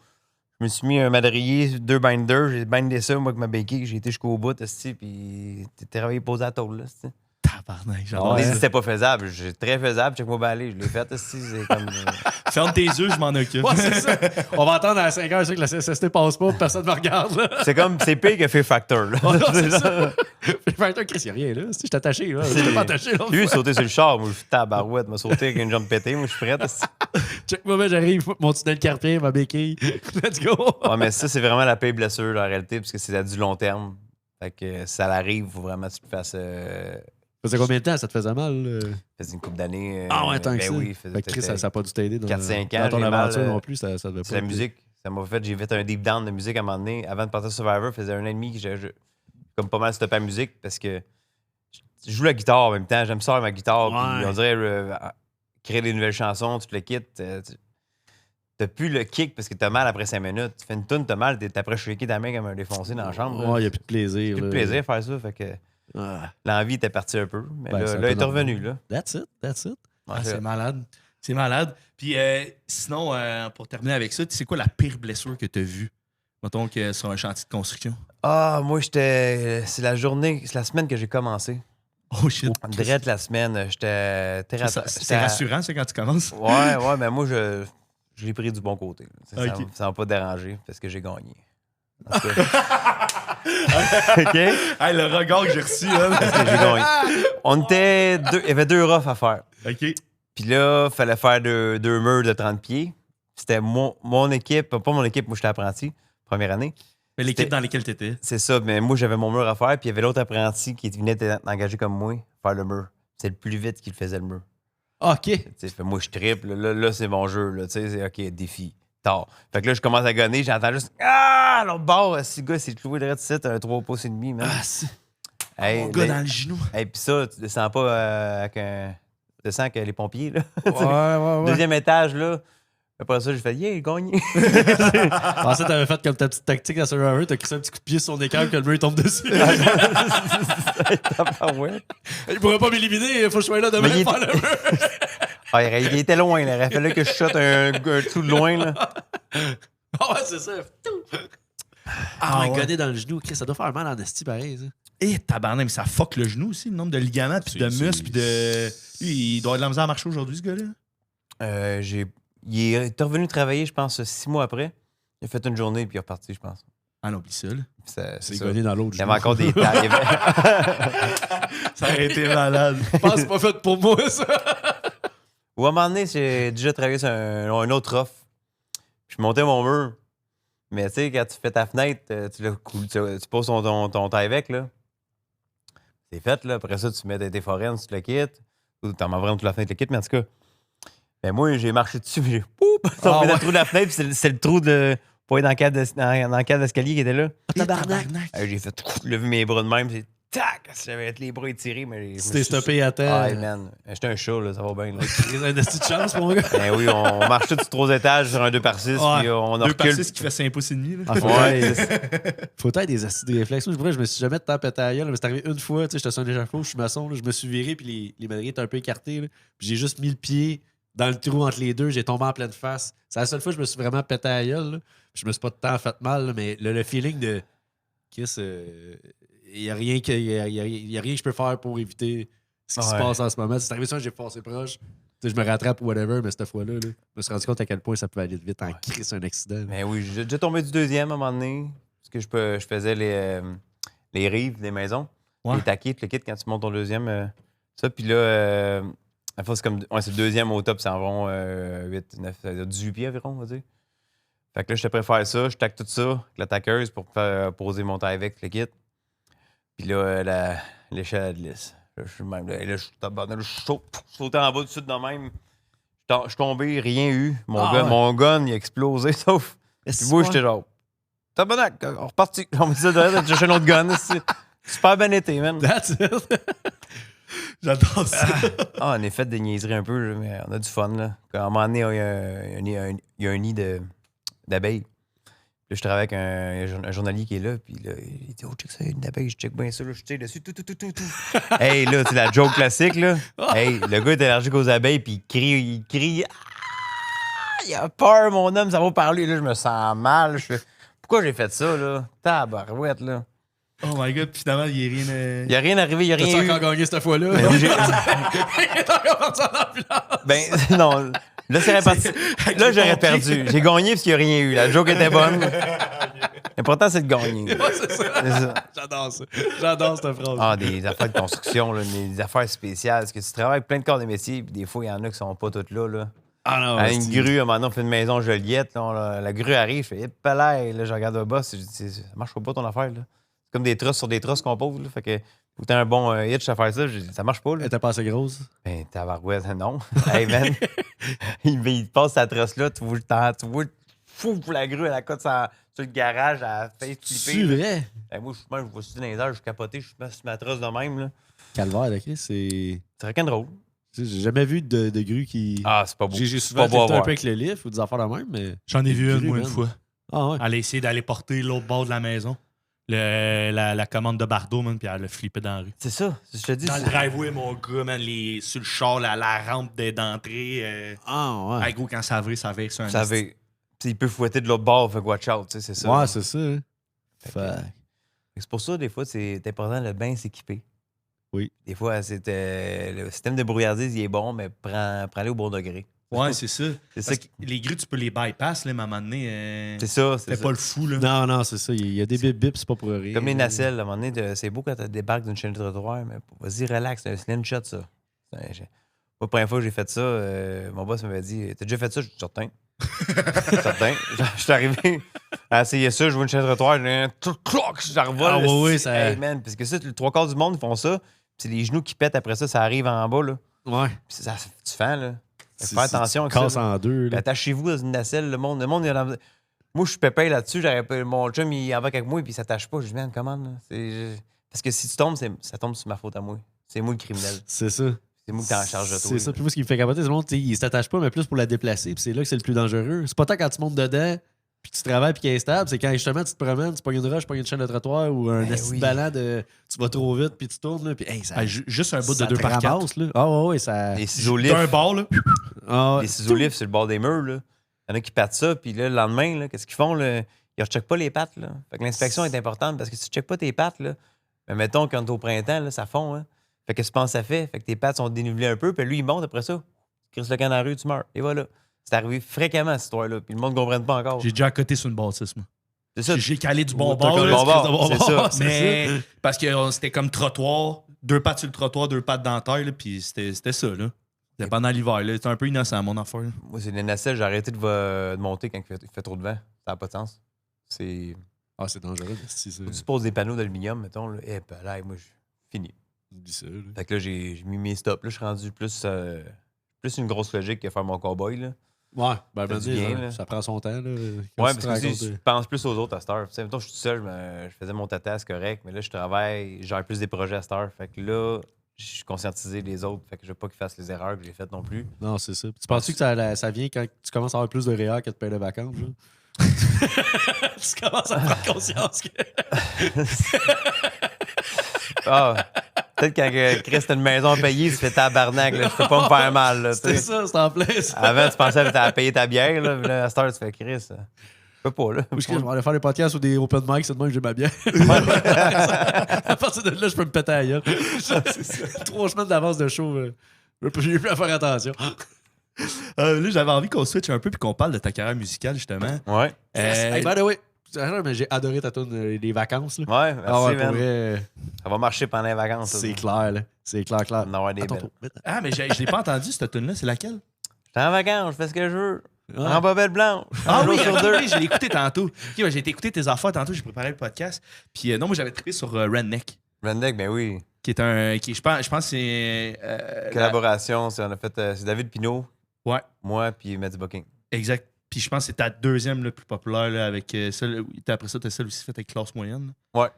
Je me suis mis un madrier, 2 binders, j'ai bindé ça, moi, avec ma béquille, j'ai été jusqu'au bout, esti, puis t'es travaillé posé à la tôle, là, esti. Tabarnak, On j'adore dit ça. que c'était pas faisable, j'ai très faisable, check-moi bien aller, je l'ai fait, esti, c'est comme... Ferme tes yeux, je m'en occupe. Ouais, c'est ça. On va attendre à 5 heures, c'est que la CSST passe pas, personne ne me regarde. Là. c'est pire que Fear Factor, là. Ouais, non, c'est ça. Fait Chris, y'a rien, là. Si je suis attaché, là. Je suis pas attaché, là. Lui, il sautait sur le char, moi, je suis tabarouette, m'a sauté avec une jambe pétée, moi, je suis prêt, esti. Check-moi, ben, j'arrive, mon tunnel carpien, ma béquille. Let's go. Ouais, mais ça, c'est vraiment la pire blessure, là, en réalité, parce que c'est à du long terme. Fait que ça l'arrive, faut vraiment que tu te fasses... Ça faisait combien de temps ça te faisait mal? Là? faisait une couple d'années. Ah ouais, tant que ben ça. oui, Fait que Chris, ça n'a pas dû t'aider dans, 4-5 ans, dans ton j'ai aventure mal, non plus. Ça devait pas. c'est la musique. Ça m'a fait, j'ai fait un deep down de musique à un moment donné. Avant de partir sur Survivor, ça faisait 1 an et demi que j'ai comme pas mal stoppé la musique parce que je joue la guitare en même temps. J'aime ça ma guitare. Ouais. Puis on dirait créer des nouvelles chansons, tu te le quittes. T'as plus le kick parce que t'as mal après 5 minutes. Tu fais une toune, t'as mal, t'es après shaker ta main comme un défoncé dans la chambre. Ouais, il n'y a plus de plaisir. plus de là. plaisir à faire ça. Fait que Ah, l'envie était partie un peu. Mais Ben, c'est un là, peu elle est normal. revenue. Là. that's it, that's it. Ah, c'est malade. C'est malade. Puis sinon, pour terminer avec ça, c'est quoi la pire blessure que tu as vue? Mettons que sur un chantier de construction. Ah, moi, c'est la semaine que j'ai commencé. Oh shit. Direct la semaine, j'étais C'est rassurant, ça, quand tu commences. Ouais, mais moi, je je l'ai pris du bon côté. Ça Ok. m'a pas dérangé parce que j'ai gagné. En tout cas. OK? Hey, le regard que j'ai reçu, là. Parce que j'ai gagné. Il y avait 2 roughs à faire. OK. Puis là, il fallait faire 2 murs de 30 pieds. C'était mon équipe, pas mon équipe, moi j'étais apprenti, première année. Mais l'équipe dans laquelle t'étais. C'est ça, mais moi j'avais mon mur à faire, puis il y avait l'autre apprenti qui venait d'engager comme moi, faire le mur. C'est le plus vite qu'il faisait le mur. OK. Tu sais, moi je triple, là c'est mon jeu, là, tu sais, c'est OK, défi, tard. Fait que là, je commence à gonner, j'entends juste Ah, l'autre bord, ce gars s'est cloué de ici, un 3 pouces et demi, man. Ah, c'est... Hey, Mon gars là- dans le genou. Hey, puis ça, tu descends pas avec un. Tu descends avec les pompiers, là. Ouais. Deuxième étage, là. Après ça, j'ai fait Yeah, gagné. Je pensais que t'avais fait comme ta petite tactique à Survivor, t'as crissé un petit coup de pied sur son écart que le mur tombe dessus. Ouais. Il pourrait pas m'éliminer, il faut que je sois là demain Mais il pour faire le mur. Ah, il était loin, là. Il aurait fallu que je shot un trou de loin, là. Ah ouais, c'est ça. Ah ouais, gonner dans le genou, Chris, ça doit faire mal en esti pareil, ça. Et tabarnak, mais ça fuck le genou aussi, le nombre de ligaments, puis de C'est- muscles, puis de. Lui, il doit avoir de la misère à marcher aujourd'hui, ce gars-là. Il est revenu travailler, je pense, 6 mois après. Il a fait une journée, puis il est reparti, je pense. Ah non, oublie ça, là. C'est C'est ça. gonné dans l'autre Il y genou. avait encore des tailles. Il y avait- Ça aurait été malade. Je pense que c'est pas fait pour moi, ça. Ou à un moment donné, j'ai déjà travaillé sur un autre offre. Je montais mon mur. Mais tu sais, quand tu fais ta fenêtre, tu poses ton taille-bec, là. C'est fait, là. Après ça, tu mets tes foraines, tu te le quittes. Ou t'en mets vraiment toute la fenêtre, le quittes, mais en tout cas. Ben moi, j'ai marché dessus, puis j'ai tombé dans le trou de la fenêtre, puis c'est le trou de. Pour aller dans le cadre d'escalier qui était là. Tabarnak. J'ai fait lever mes bras de même, c'est tac! J'avais les bras étirés, mais. Tu t'es stoppé à temps. Ah, man. J'étais un chat, là, ça va bien, là. Chris, un esti de chance, mon gars. Ben oui, on marche tous sur 3 étages sur un 2x6, Ouais. puis on 2 par recule. 6 qui fait 5 pouces et demi, là. Ah, faut être des acides de réflexe. Moi, je me suis jamais tant pété à la gueule, mais c'est arrivé une fois, tu sais, j'étais sur un échafaud, je suis maçon, là, je me suis viré, puis les madriers étaient un peu écartés, là. Puis j'ai juste mis le pied dans le trou entre les deux, j'ai tombé en pleine face. C'est la seule fois que je me suis vraiment pété à la gueule, là. Puis je me suis pas tant fait mal, là, mais le feeling de Chris, il n'y a rien que je peux faire pour éviter ce qui se Ouais. passe en ce moment. C'est arrivé ça, j'ai passé proche. Tu sais, je me rattrape ou whatever, mais cette fois-là, là, je me suis rendu compte à quel point ça peut aller vite en Chris, un accident. Mais oui, j'ai déjà tombé du deuxième à un moment donné. Parce que je faisais les rives des maisons. Ouais. Les taquets, tout le kit, quand tu montes ton deuxième. Ça, puis là, à la fois, c'est comme. Ouais, c'est le deuxième au top, c'est environ 8, 9, 18 pieds environ, on va dire. Fait que là, je te préfère ça, je taque tout ça avec la taqueuse pour faire poser mon taille avec le kit. Puis là, l'échelle à glisse. Là, je suis même. Là, je suis tabarnak, je sautais en bas tout de suite de même. Je suis tombé, rien eu. Mon gun, il a explosé, sauf. Puis moi, j'étais genre. Tabarnak, on repartit. On me dit ça de chercher un autre gun. C'est super bien été, man. That's it. J'adore ça. Ah, on est fait des niaiseries un peu, là, mais on a du fun. Là. À un moment donné, il y a un nid d'abeilles. Là, je travaille avec un journalier qui est là, puis là, il dit « Oh, check ça, il y a une abeille, je check bien ça, là, je check dessus, tout. » Hey, là, c'est la joke classique, là. Hey, le gars est allergique aux abeilles, puis il crie « Ah! Il a peur, mon homme, ça va parler. » Là, je me sens mal. Je fais « Pourquoi j'ai fait ça, là? Tabarouette, là. » Oh my god, puis finalement, il n'y a rien. Il n'y a rien arrivé, il n'y a T'as-tu rien eu. encore gagné cette fois-là? Ben oui, Il est encore parti en ambulance. Ben, non. Là, c'est réparti. Là, j'aurais perdu. J'ai gagné parce qu'il n'y a rien eu. La joke était bonne. L'important, c'est de gagner. Ouais, c'est ça. C'est ça. J'adore ça. J'adore cette phrase. Ah, des affaires de construction, là, des affaires spéciales. Parce que tu travailles avec plein de corps de métier, puis des fois, il y en a qui sont pas toutes là. Là. Ah non, À une grue, maintenant, on fait une maison Joliette. Là, la grue arrive, je fais hip là, je regarde le boss, je dis, ça marche pas ton affaire. Là. C'est comme des trosses sur des trosses qu'on pose. Là, fait que faut que t'aies un bon hitch à faire ça. Je dis, ça marche pas. Là. Elle était pas assez grosse. Ben, tabarouette, non. Hey, man. il passe sa trosse-là, tu vois le temps, tu vois, fou, la grue, elle a cote sur le garage, elle a fait C'est flipper. vrai? Hey, moi, je vois ça dans les airs, je suis capoté, je suis sur ma trosse de même. Là. Calvaire, là, Chris, c'est. C'est rock'n'roll. Tu sais, j'ai jamais vu de grue qui. Ah, c'est pas beau. J'ai C'est souvent pas beau à été un voir. peu avec le lift ou des affaires de même, mais. J'en ai vu une, Grue, moi, une man. fois. Ah ouais. Elle a essayé d'aller porter l'autre bord de la maison. La commande de Bardo, man, puis elle a flippé dans la rue. C'est ça, je te dis. Dans le c'est- driveway, mon gars, man, sur le char, la rampe d'entrée. Ah ouais. Hey, gros, quand ça vire sur un Vous savez, il peut fouetter de l'autre bord, fait que watch out, tu sais, c'est ça. Ouais, c'est ça. hein. Fait que- Fait- C'est pour ça, des fois, c'est important de bien s'équiper. Oui. Des fois, le système de brouillardise, il est bon, mais prends-le au bon degré. Ouais, c'est ça. C'est ça Parce que les grues, tu peux les bypass, là, mais à un moment donné. C'est ça. Fais pas le fou, là. Non, c'est ça. Il y a des bip-bip, c'est pas pour rien. Comme les nacelles, à un moment donné, c'est beau quand tu débarques d'une chaîne de trottoir, mais vas-y, relax, c'est un slingshot, ça. Moi, la première fois que j'ai fait ça, mon boss m'avait dit t'as déjà fait ça? Je suis certain. Certain. Je suis arrivé à essayer ça, je vois une chaîne de trottoir, je revole. Ah, oui, ça. Hey, man, parce que ça, le trois quarts du monde font ça, puis c'est les genoux qui pètent après ça, ça arrive en bas, là. Ouais. Puis ça, tu fais, là. Fait que faire attention avec casse ça. Là. en deux. Puis Là. attachez-vous dans une nacelle, le monde il y en a... Moi, je suis pépé là-dessus, mon chum, il embarque avec moi, et puis il s'attache pas. Je dis, man, comment, là? Parce que si tu tombes, ça tombe sur ma faute à moi. C'est moi le criminel. C'est ça. C'est moi qui t'en charge de toi. C'est ça. Puis moi, ce qui me fait capoter, c'est le monde, il s'attache pas, mais plus pour la déplacer. Puis c'est là que c'est le plus dangereux. C'est pas tant quand tu montes dedans, puis tu travailles, puis qu'il est stable. C'est quand justement tu te promènes, tu pognes une roche, tu pognes une chaîne de trottoir ou un assis ballon de. Tu vas trop vite, puis tu tournes, là, puis hey, ça. Juste un bout de ça 2 te par 4. ramasse, là. Ah, ouais, ça. Les ciseaux D'un lifts. bord, là. Ah, Les ciseaux lifts sur le bord des murs, là. Il y en a qui pâtent ça, puis là, le lendemain, là, qu'est-ce qu'ils font, là? Ils ne recheckent pas les pattes, là. Fait que l'inspection est importante parce que si tu ne checkes pas tes pattes, là, ben, mettons, quand t'es au printemps, là, ça fond, hein. Fait que tu penses que ça fait? Fait que tes pattes sont dénivelées un peu, puis lui, il monte après ça. Chris le camp dans la rue, tu meurs. Et voilà. C'est arrivé fréquemment, cette histoire-là. Puis le monde ne comprenne pas encore. J'ai déjà à côté sur une bâtisse, moi. C'est ça. J'ai calé du bon Oh, bord. t'as là, bon bord, de bon c'est bord, ça. Mais parce que c'était comme trottoir, 2 pattes sur le trottoir, 2 pattes dans la terre, là, puis c'était ça, là. C'était pendant l'hiver, là. C'était un peu innocent, mon affaire. Là. Moi, c'est les nacelles, j'ai arrêté de monter quand il fait trop de vent. Ça n'a pas de sens. C'est. Ah, c'est dangereux. Si, ça. Tu poses des panneaux d'aluminium, mettons, là. Et ben, là, moi, je fini. Dis ça, là. Fait que là, j'ai mis mes stops. Là, je suis rendu plus une grosse logique que faire mon cowboy, là. Ouais, ben, Ça dit bien, là. ça prend son temps, là. Quand Ouais, tu te parce que rends je compte, pense plus aux autres à cette heure. Tu sais, mettons, je suis tout seul, je faisais mon tata, c'est correct, mais là, je travaille, j'ai plus des projets à cette heure. Fait que là, je suis conscientisé les autres. Fait que je veux pas qu'ils fassent les erreurs que j'ai faites non plus. Non, c'est ça. Tu penses-tu que ça vient quand tu commences à avoir plus de réa que de payer de vacances, là? Tu commences à prendre conscience que. Ah, peut-être quand Chris a une maison payée, tu fais tabarnak, là, je peux pas me faire mal. Là, C'est ça, c'est en plein ça. Avant, tu pensais que tu payer ta bière, là, puis là, à cette heure, tu fais Chris. Je peux pas, là. Ou je vais aller faire des podcasts ou des open mic, c'est de même que j'ai ma bière. À partir de là, je peux me péter à la gueule. 3 semaines d'avance de show, j'ai plus à faire attention. Là, j'avais envie qu'on switch un peu puis qu'on parle de ta carrière musicale, justement. Ouais. Hey, by the way, mais j'ai adoré ta tune les vacances. Là. Ouais, merci, Ah ouais, man. pour vrai, Ça va marcher pendant les vacances. c'est clair, là. C'est clair. On va en avoir des Attends, belles. vite. Ah, mais je l'ai pas entendu, cette tune là c'est laquelle? J'étais en vacances, je fais ce que je veux. Ouais. En bobette blanche. Ah Un jour oui, sur ok, deux. oui, je l'ai écouté tantôt. Ok, ouais, j'ai été écouter tes affaires tantôt, j'ai préparé le podcast. Puis non, moi j'avais trippé sur Redneck, Redneck, ben oui. qui est je pense que c'est. Collaboration, on a fait. C'est David Pinault, Ouais, moi, puis Matt Bucking. exact. Puis je pense que c'est ta deuxième le plus populaire là, avec celle. Après ça, t'as celle aussi faite avec classe moyenne. Ouais.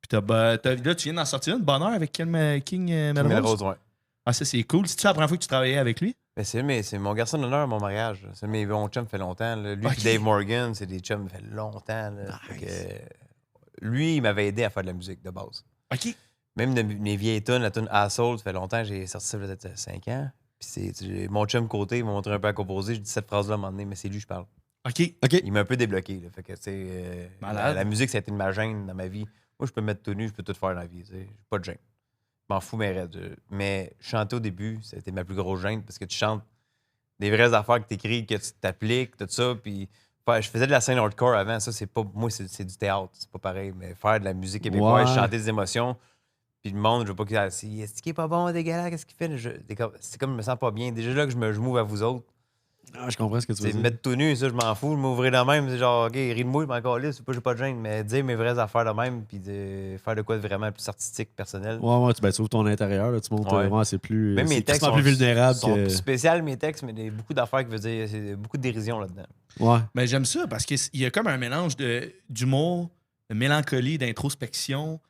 Puis là, tu viens d'en sortir une bonne heure avec King Melrose. Melrose, ouais. Ah, ça c'est cool. C'est-tu la première fois que tu travaillais avec lui? Mais c'est mon garçon d'honneur à mon mariage. C'est mes bons chums, fait longtemps. Là. Lui Ok. et Dave Morgan, c'est des chums, fait longtemps. Là. Fait que, lui, il m'avait aidé à faire de la musique de base. OK. Même de mes vieilles tunes, la tune Asshole, ça fait longtemps, j'ai sorti ça peut-être 5 ans. Puis mon chum côté, il m'a montré un peu à composer. Je dis cette phrase-là à un moment donné, mais c'est lui que je parle. OK. Il m'a un peu débloqué. Là. Fait que, tu sais, Malade. la musique, ça a été de ma gêne dans ma vie. Moi, je peux me mettre tout nu, je peux tout faire dans la vie. J'ai pas de gêne. Je m'en fous, mais chanter au début, ça a été ma plus grosse gêne parce que tu chantes des vraies affaires que tu écris, que tu t'appliques, tout ça. Puis, je faisais de la scène hardcore avant. Ça, c'est pas. Moi, c'est du théâtre. C'est pas pareil. Mais faire de la musique québécoise, Ouais. chanter des émotions. Puis le monde, je veux pas qu'il dise est-ce qu'il est pas bon, dégueulasse, qu'est-ce qu'il fait? C'est comme je me sens pas bien. Déjà là que je m'ouvre à vous autres. Ah, je comprends ce que tu veux C'est dire. me mettre tout nu, ça, je m'en fous. Je m'ouvrir de même, c'est genre, OK, ris de moi, je m'en calisse, c'est pas, j'ai pas de gêne, mais dire mes vraies affaires de même, puis de faire de quoi de vraiment plus artistique, personnel. Ouais, tu ouvres ton intérieur, là, tu montes. Ouais. Ouais, c'est plus. Même mes c'est textes quasiment plus vulnérable sont que. spécial, mes textes, mais il y a beaucoup d'affaires qui veulent dire, c'est beaucoup de dérision là-dedans. Ouais. Mais j'aime ça parce qu'il y a comme un mélange d'humour, de mélancolie, d'introspection,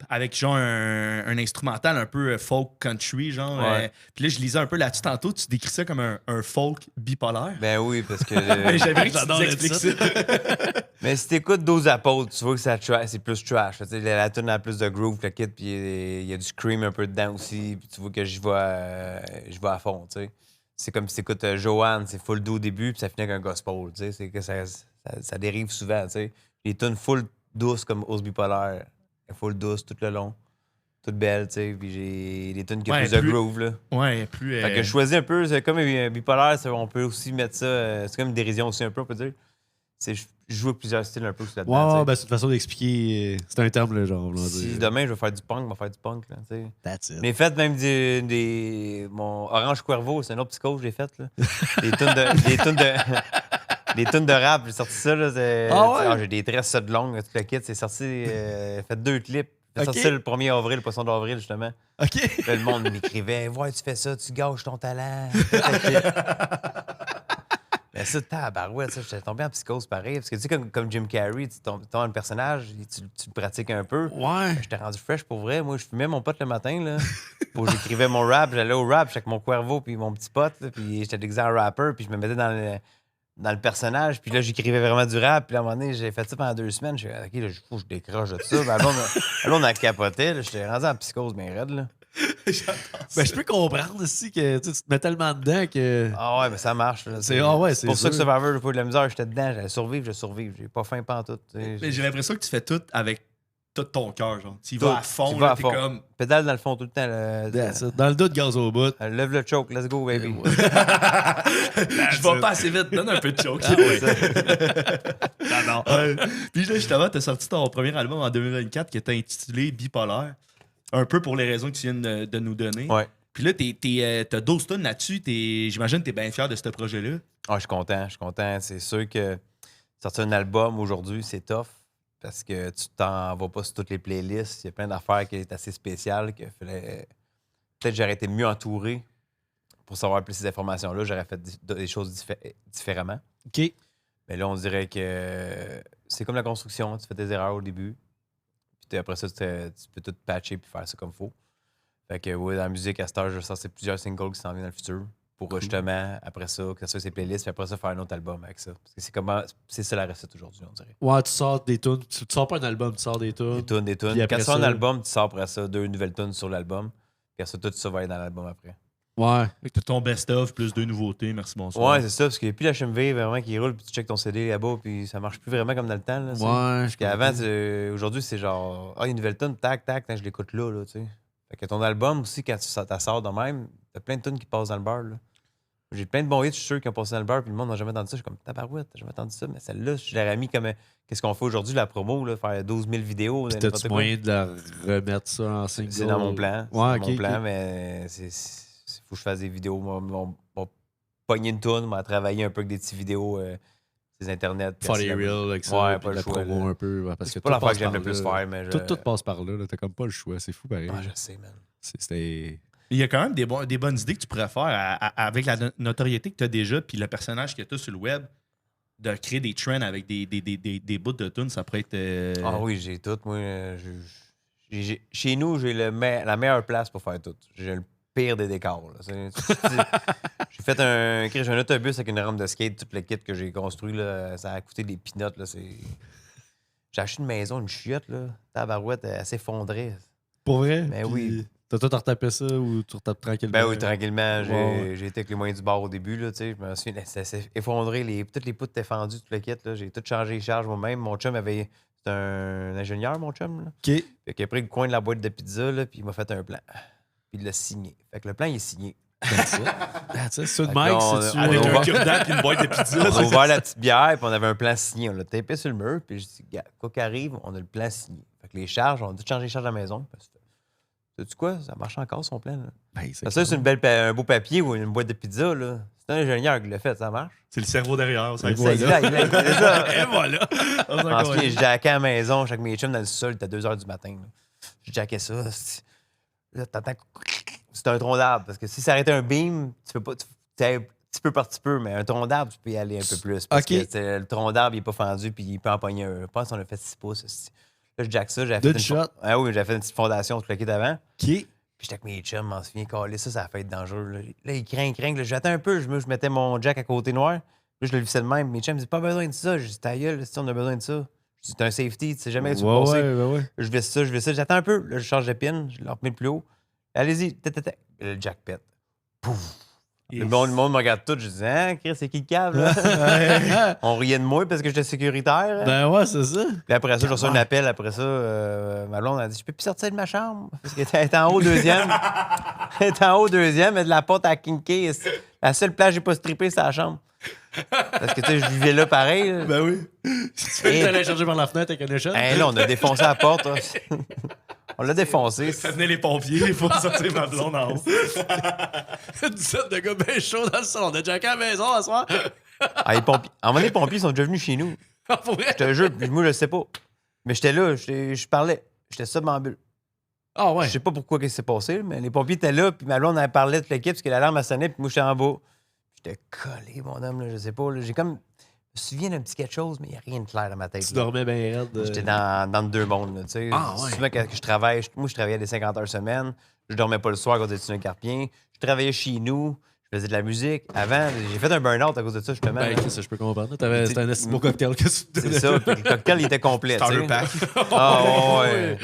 avec genre un instrumental un peu folk country, genre. Ouais. Puis là, je lisais un peu là-dessus tantôt, tu décris ça comme un folk bipolaire. Ben oui, parce que. Mais j'aimerais que tu J'adore nous le expliques titre. ça. Mais si t'écoutes 12 apôtres, tu vois que c'est plus trash. Tu sais, la tune a plus de groove que le kit, puis il y a du scream un peu dedans aussi, puis tu vois que je vais à fond, tu sais. C'est comme si t'écoutes Joanne, c'est full doux au début, puis ça finit avec un gospel, tu sais. C'est que ça dérive souvent, tu sais. Les tunes full douces comme Hausse bipolaire, full douce tout le long. toutes belles, tu sais. Puis j'ai des tunes qui ont Ouais, plus de plus- groove, là. Ouais, plus. Fait que je choisis un peu, c'est comme un bipolaire, on peut aussi mettre ça, c'est comme une dérision aussi un peu, on peut dire. Je joue à plusieurs styles un peu aussi là-dedans. Ouais, tu ben, c'est une façon d'expliquer. C'est un terme, là, genre. sais. Si demain je veux faire du punk, je vais faire du punk, là, tu sais. That's it. Mais fait même mon Orange Cuervo, c'est un autre psycho que j'ai fait, là. Des tunes des tunes de rap, j'ai sorti ça, là. Ah ouais? J'ai des tresses ça de longues, tout le kit, c'est sorti, fait 2 clips. J'ai sorti Ok. ça le 1er avril, le poisson d'avril, justement. OK. Là, le monde m'écrivait, ouais, tu fais ça, tu gâches ton talent. Mais ça, tabarouette, ça, j'étais tombé en psychose pareil. Parce que tu sais, comme Jim Carrey, tu tombes dans le personnage, tu le pratiques un peu. Ouais. J'étais rendu fresh pour vrai. Moi, je fumais mon pote le matin, là. J'écrivais mon rap, j'allais au rap, j'étais avec mon Cuervo puis mon petit pote, là, puis j'étais déguisé en rapper, puis je me mettais dans le personnage, puis là, j'écrivais vraiment du rap, puis à un moment donné, j'ai fait ça pendant 2 semaines. Je suis OK, là, faut que je décroche de ça. Ben, là, on a capoté, là. J'étais rendu en psychose bien raide, là. Ben, je peux comprendre aussi que tu te mets tellement dedans que. Ah ouais, mais ça marche. Là. C'est pour ça sûr. que Survivor, j'ai pas eu de la misère, j'étais dedans, j'allais survivre, je survive. J'ai pas faim pantoute. Mais j'ai l'impression que tu fais tout avec tout ton cœur, genre. Tu y Tout. vas à fond, Tu vas là, à t'es fond. comme. Pédale dans le fond tout le temps. That's it. Dans le dos de gaz au bout. Lève le choke, let's go, baby. Je vais pas assez vite, donne un peu de choke. J'adore. Ouais. Puis là, justement, t'as sorti ton premier album en 2024 qui était intitulé Bipolaire. Un peu pour les raisons que tu viens de nous donner. Ouais. Puis là, t'as 12 tonnes là-dessus. J'imagine que t'es bien fier de ce projet-là. Ah, je suis content. C'est sûr que sortir un album aujourd'hui, c'est tough. Parce que tu t'en vas pas sur toutes les playlists. Il y a plein d'affaires qui sont assez spéciales. Peut-être que j'aurais été mieux entouré pour savoir plus ces informations-là. J'aurais fait des choses différemment. OK. Mais là, on dirait que c'est comme la construction. Tu fais des erreurs au début. Puis après ça, tu peux tout patcher puis faire ça comme il faut. Fait que, ouais, dans la musique, à cette heure, je vais sortir plusieurs singles qui s'en viennent dans le futur. Pour justement, après ça, que ça soit ses playlists, puis après ça, faire un autre album avec ça. Parce que c'est ça la recette aujourd'hui, on dirait. Ouais, tu sors des tunes. Tu sors pas un album, tu sors des tunes. Des tunes. Puis après Quand tu sors un ça- album, tu sors après ça 2 nouvelles tunes sur l'album. Puis après ça, tout ça va être dans l'album après. Ouais. Fait que t'as ton best-of plus 2 nouveautés. Merci, bonsoir. Ouais, c'est ça, parce qu'il n'y a plus la HMV vraiment qui roule, puis tu checkes ton CD là-bas, puis ça marche plus vraiment comme dans le temps. Là, tu sais. Ouais. Parce qu'avant, aujourd'hui, c'est genre, ah, il y a une nouvelle tune, tac, tac, je l'écoute là, tu sais. Fait que ton album aussi, quand tu sors de même, t'as plein de tunes qui passent dans le bar, là. J'ai plein de bons hits, je suis sûr, qui ont passé dans le bar, puis le monde n'a jamais entendu ça. Je suis comme, tabarouette, j'ai jamais entendu ça, mais celle-là, je l'aurais mis comme, qu'est-ce qu'on fait aujourd'hui, la promo, là, faire 12 000 vidéos. Puis n'importe t'as-tu quoi. moyen de la remettre ça en single? C'est dans mon plan. Ouais, C'est dans mon plan, ok. mais faut que je fasse des vidéos. On va pogner une toune, on va travailler un peu avec des petites vidéos, des internets. Faire des personnels. reels avec ça, Ouais, puis pas le la choix, promo là. un peu. Ouais, parce que C'est pas tout l'affaire passe que j'aime par le plus là. faire, mais Tout passe par là. T'as comme pas le choix. C'est fou, pareil. Ah, je sais, man. C'était. Il y a quand même des bonnes idées que tu pourrais faire avec la notoriété que tu as déjà, puis le personnage que tu as sur le web, de créer des trends avec des bouts de tunes, ça pourrait être. Ah oui, j'ai tout. Moi, chez nous, j'ai la meilleure place pour faire tout. J'ai le pire des décors. Là. J'ai fait j'ai un autobus avec une rampe de skate, tout le kit que j'ai construit. Là, ça a coûté des pinottes. J'ai acheté une maison, une chiotte. Là. Tabarouette, elle s'effondrait. Pour vrai? Ben Puis oui. T'as tout retapé ça ou tu retapes tranquillement? Ben oui, tranquillement. Ouais. J'ai été avec les moyens du bord au début. Là, je me souviens, ça s'est effondré. Toutes les poutres étaient fendues, tout le kit. Là. J'ai tout changé les charges moi-même. Mon chum avait. C'est un ingénieur, mon chum. Là. OK. Fait qu'il a pris le coin de la boîte de pizza, là, puis il m'a fait un plan. Puis il l'a signé. Fait que le plan, il est signé. C'est une Fait mic, qu'on- c'est-tu? Avec on un va- cure-dent et une boîte de pizza. On a ouvert la petite bière, puis on avait un plan signé. On l'a tapé sur le mur, puis je dis, gars, quoi qu'arrive, on a le plan signé. Fait que les charges, on a tout changé les charges à la maison. Sais-tu quoi? Ça marche encore, son plan. Là. Ben, Ça, c'est un beau papier ou une boîte de pizza. Là. C'est un ingénieur qui l'a fait, ça marche. C'est le cerveau derrière. Ça Et C'est voilà. exact, c'est ça. Et voilà. Ensuite, je jackais à la maison, chaque mes chums dans le sol, c'était 2 h du matin. Là. Je jackais ça. Là, t'entends. C'est un tronc d'arbre. Parce que si ça arrêtait un beam, tu peux pas. Petit peu par petit peu, mais un tronc d'arbre, tu peux y aller un peu plus. Parce OK. que le tronc d'arbre, il n'est pas fendu, puis il peut en pogner un. Je pense qu'on a fait 6 pouces. Aussi. Là, je jack ça. J'avais Deux fait shots. Ah oui, j'avais fait une petite fondation, tout le kit avant. OK. Puis j'étais avec mes chums, m'en souviens, calé, ça a fait être dangereux. Là, il craint. Là, j'attends un peu, je mettais mon jack à côté noir. Là, je le vissais de même. Mes chums me disaient, pas besoin de ça. Je dis, ta gueule, si on a besoin de ça. Je dis, c'est un safety, tu sais jamais où tu peux passer. Ouais. Je visse ça. J'attends un peu. Là, je change de pin, je le remets le plus haut. Allez-y, le jack pète. Pouf! Le monde me regarde tout. Je disais, hein, Chris, c'est qui le cave, là? On riait de moi parce que j'étais sécuritaire. Ben ouais, c'est ça. Puis après ça, j'ai reçu un appel. Après ça, ma blonde a dit, je peux plus sortir de ma chambre. Parce qu'elle était en haut deuxième. Elle était en haut deuxième, mais de la porte à kinké. La seule place que j'ai pas strippé, c'est la chambre. Parce que, tu sais, je vivais là pareil. Là. Ben oui. Tu allais chercher par la fenêtre avec un échelle? Hey, là, on a défoncé la porte. Là. On l'a défoncé. Ça venait les pompiers pour sortir ma blonde en haut. Une dizaine de gars bien chauds dans le salon. On a Jack à la maison à soir. Ah, les pompiers. En moment, les pompiers sont déjà venus chez nous. Pour vrai? Je te jure, puis moi, je le sais pas. Mais j'étais là, je parlais. J'étais somnambule. Ah ouais. Je sais pas pourquoi qu'est-ce qui s'est passé, mais les pompiers étaient là, puis ma blonde elle parlait de l'équipe parce que l'alarme a sonné, puis moi, j'étais en bas. J'étais collé, mon homme, là, je sais pas. Là. J'ai comme. Je me souviens d'un petit quelque chose, mais il n'y a rien de clair dans ma tête. Tu là. dormais bien raide. J'étais dans le deux mondes, là, tu sais. Ah, ouais. Souvent, quand je travaille, moi, je travaillais des 50 heures semaine. Je dormais pas le soir à cause d'étudier un carpien. Je travaillais chez nous. Je faisais de la musique. Avant, j'ai fait un burn-out à cause de ça, justement. Ben, là. ça, je peux comprendre. C'était un assez beau cocktail que tu C'est ça. Puis le cocktail, il était complet, tu Starter sais. pack. Ah, ouais.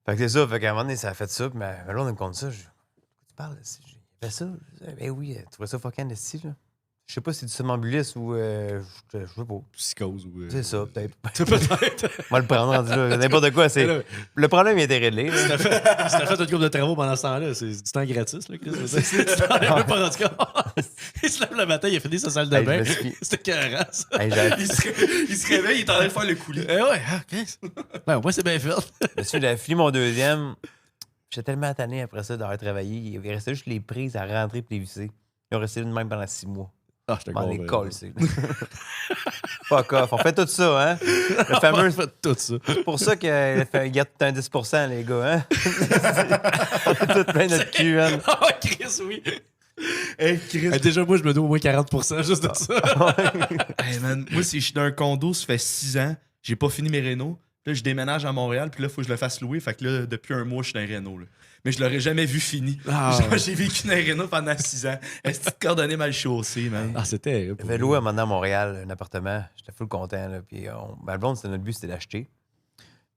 Fait que c'est ça. Fait qu'à un moment donné, ça a fait ça. Puis ma blonde me compte ça. Je dis, tu parles? J'ai fait ça. Ben oui, tu trouvais ça fucking esti, là. Je sais pas si c'est du somnambulisme ou. Je sais pas. Psychose ou. C'est ça, peut-être. Peut-être. On va le prendre rendu là. N'importe quoi. C'est... Le problème, il était réglé. là. Si t'as fait une couple de travaux pendant ce temps-là, c'est du temps gratis, là, Chris. Tu t'en es même pas rendu compte. Il se lève le matin, il a fini sa salle de Hey, bain. je me suis- C'était carré, ça. Hey, Il se réveille, il est en train de faire le coulis. Eh ouais, ah, Chris. Ben, au moins, c'est bien fait. j'avais fini mon deuxième. J'étais tellement tanné après ça d'avoir travaillé. Il restait juste les prises à rentrer et les visser. Ils ont resté de même pendant 6 mois. Ah, je te Dans les comprends. cols, c'est. Fuck off. On fait tout ça, hein? Le fameux. On fait tout ça. C'est pour ça qu'il garde un 10%, les gars, hein? On est tous plein notre cul, hein? Ah ouais, Chris, oui. Hey, Chris. Déjà, moi, je me dois au moins 40% juste de ça. Hey, man, moi, si je suis dans un condo, ça fait 6 ans, j'ai pas fini mes rénaux. Là, je déménage à Montréal, puis là, il faut que je le fasse louer. Fait que là, depuis un mois, je suis dans les rénaux. Là. Mais je l'aurais jamais vu fini. Ah. Genre, j'ai vécu dans les rénaux pendant 6 ans. Est-ce que tu te coordonnées mal chaussé, man? Ah, c'était terrible. J'avais loué un moment à Montréal, un appartement. J'étais full content, là. Puis, ma blonde, c'était notre but, c'était d'acheter.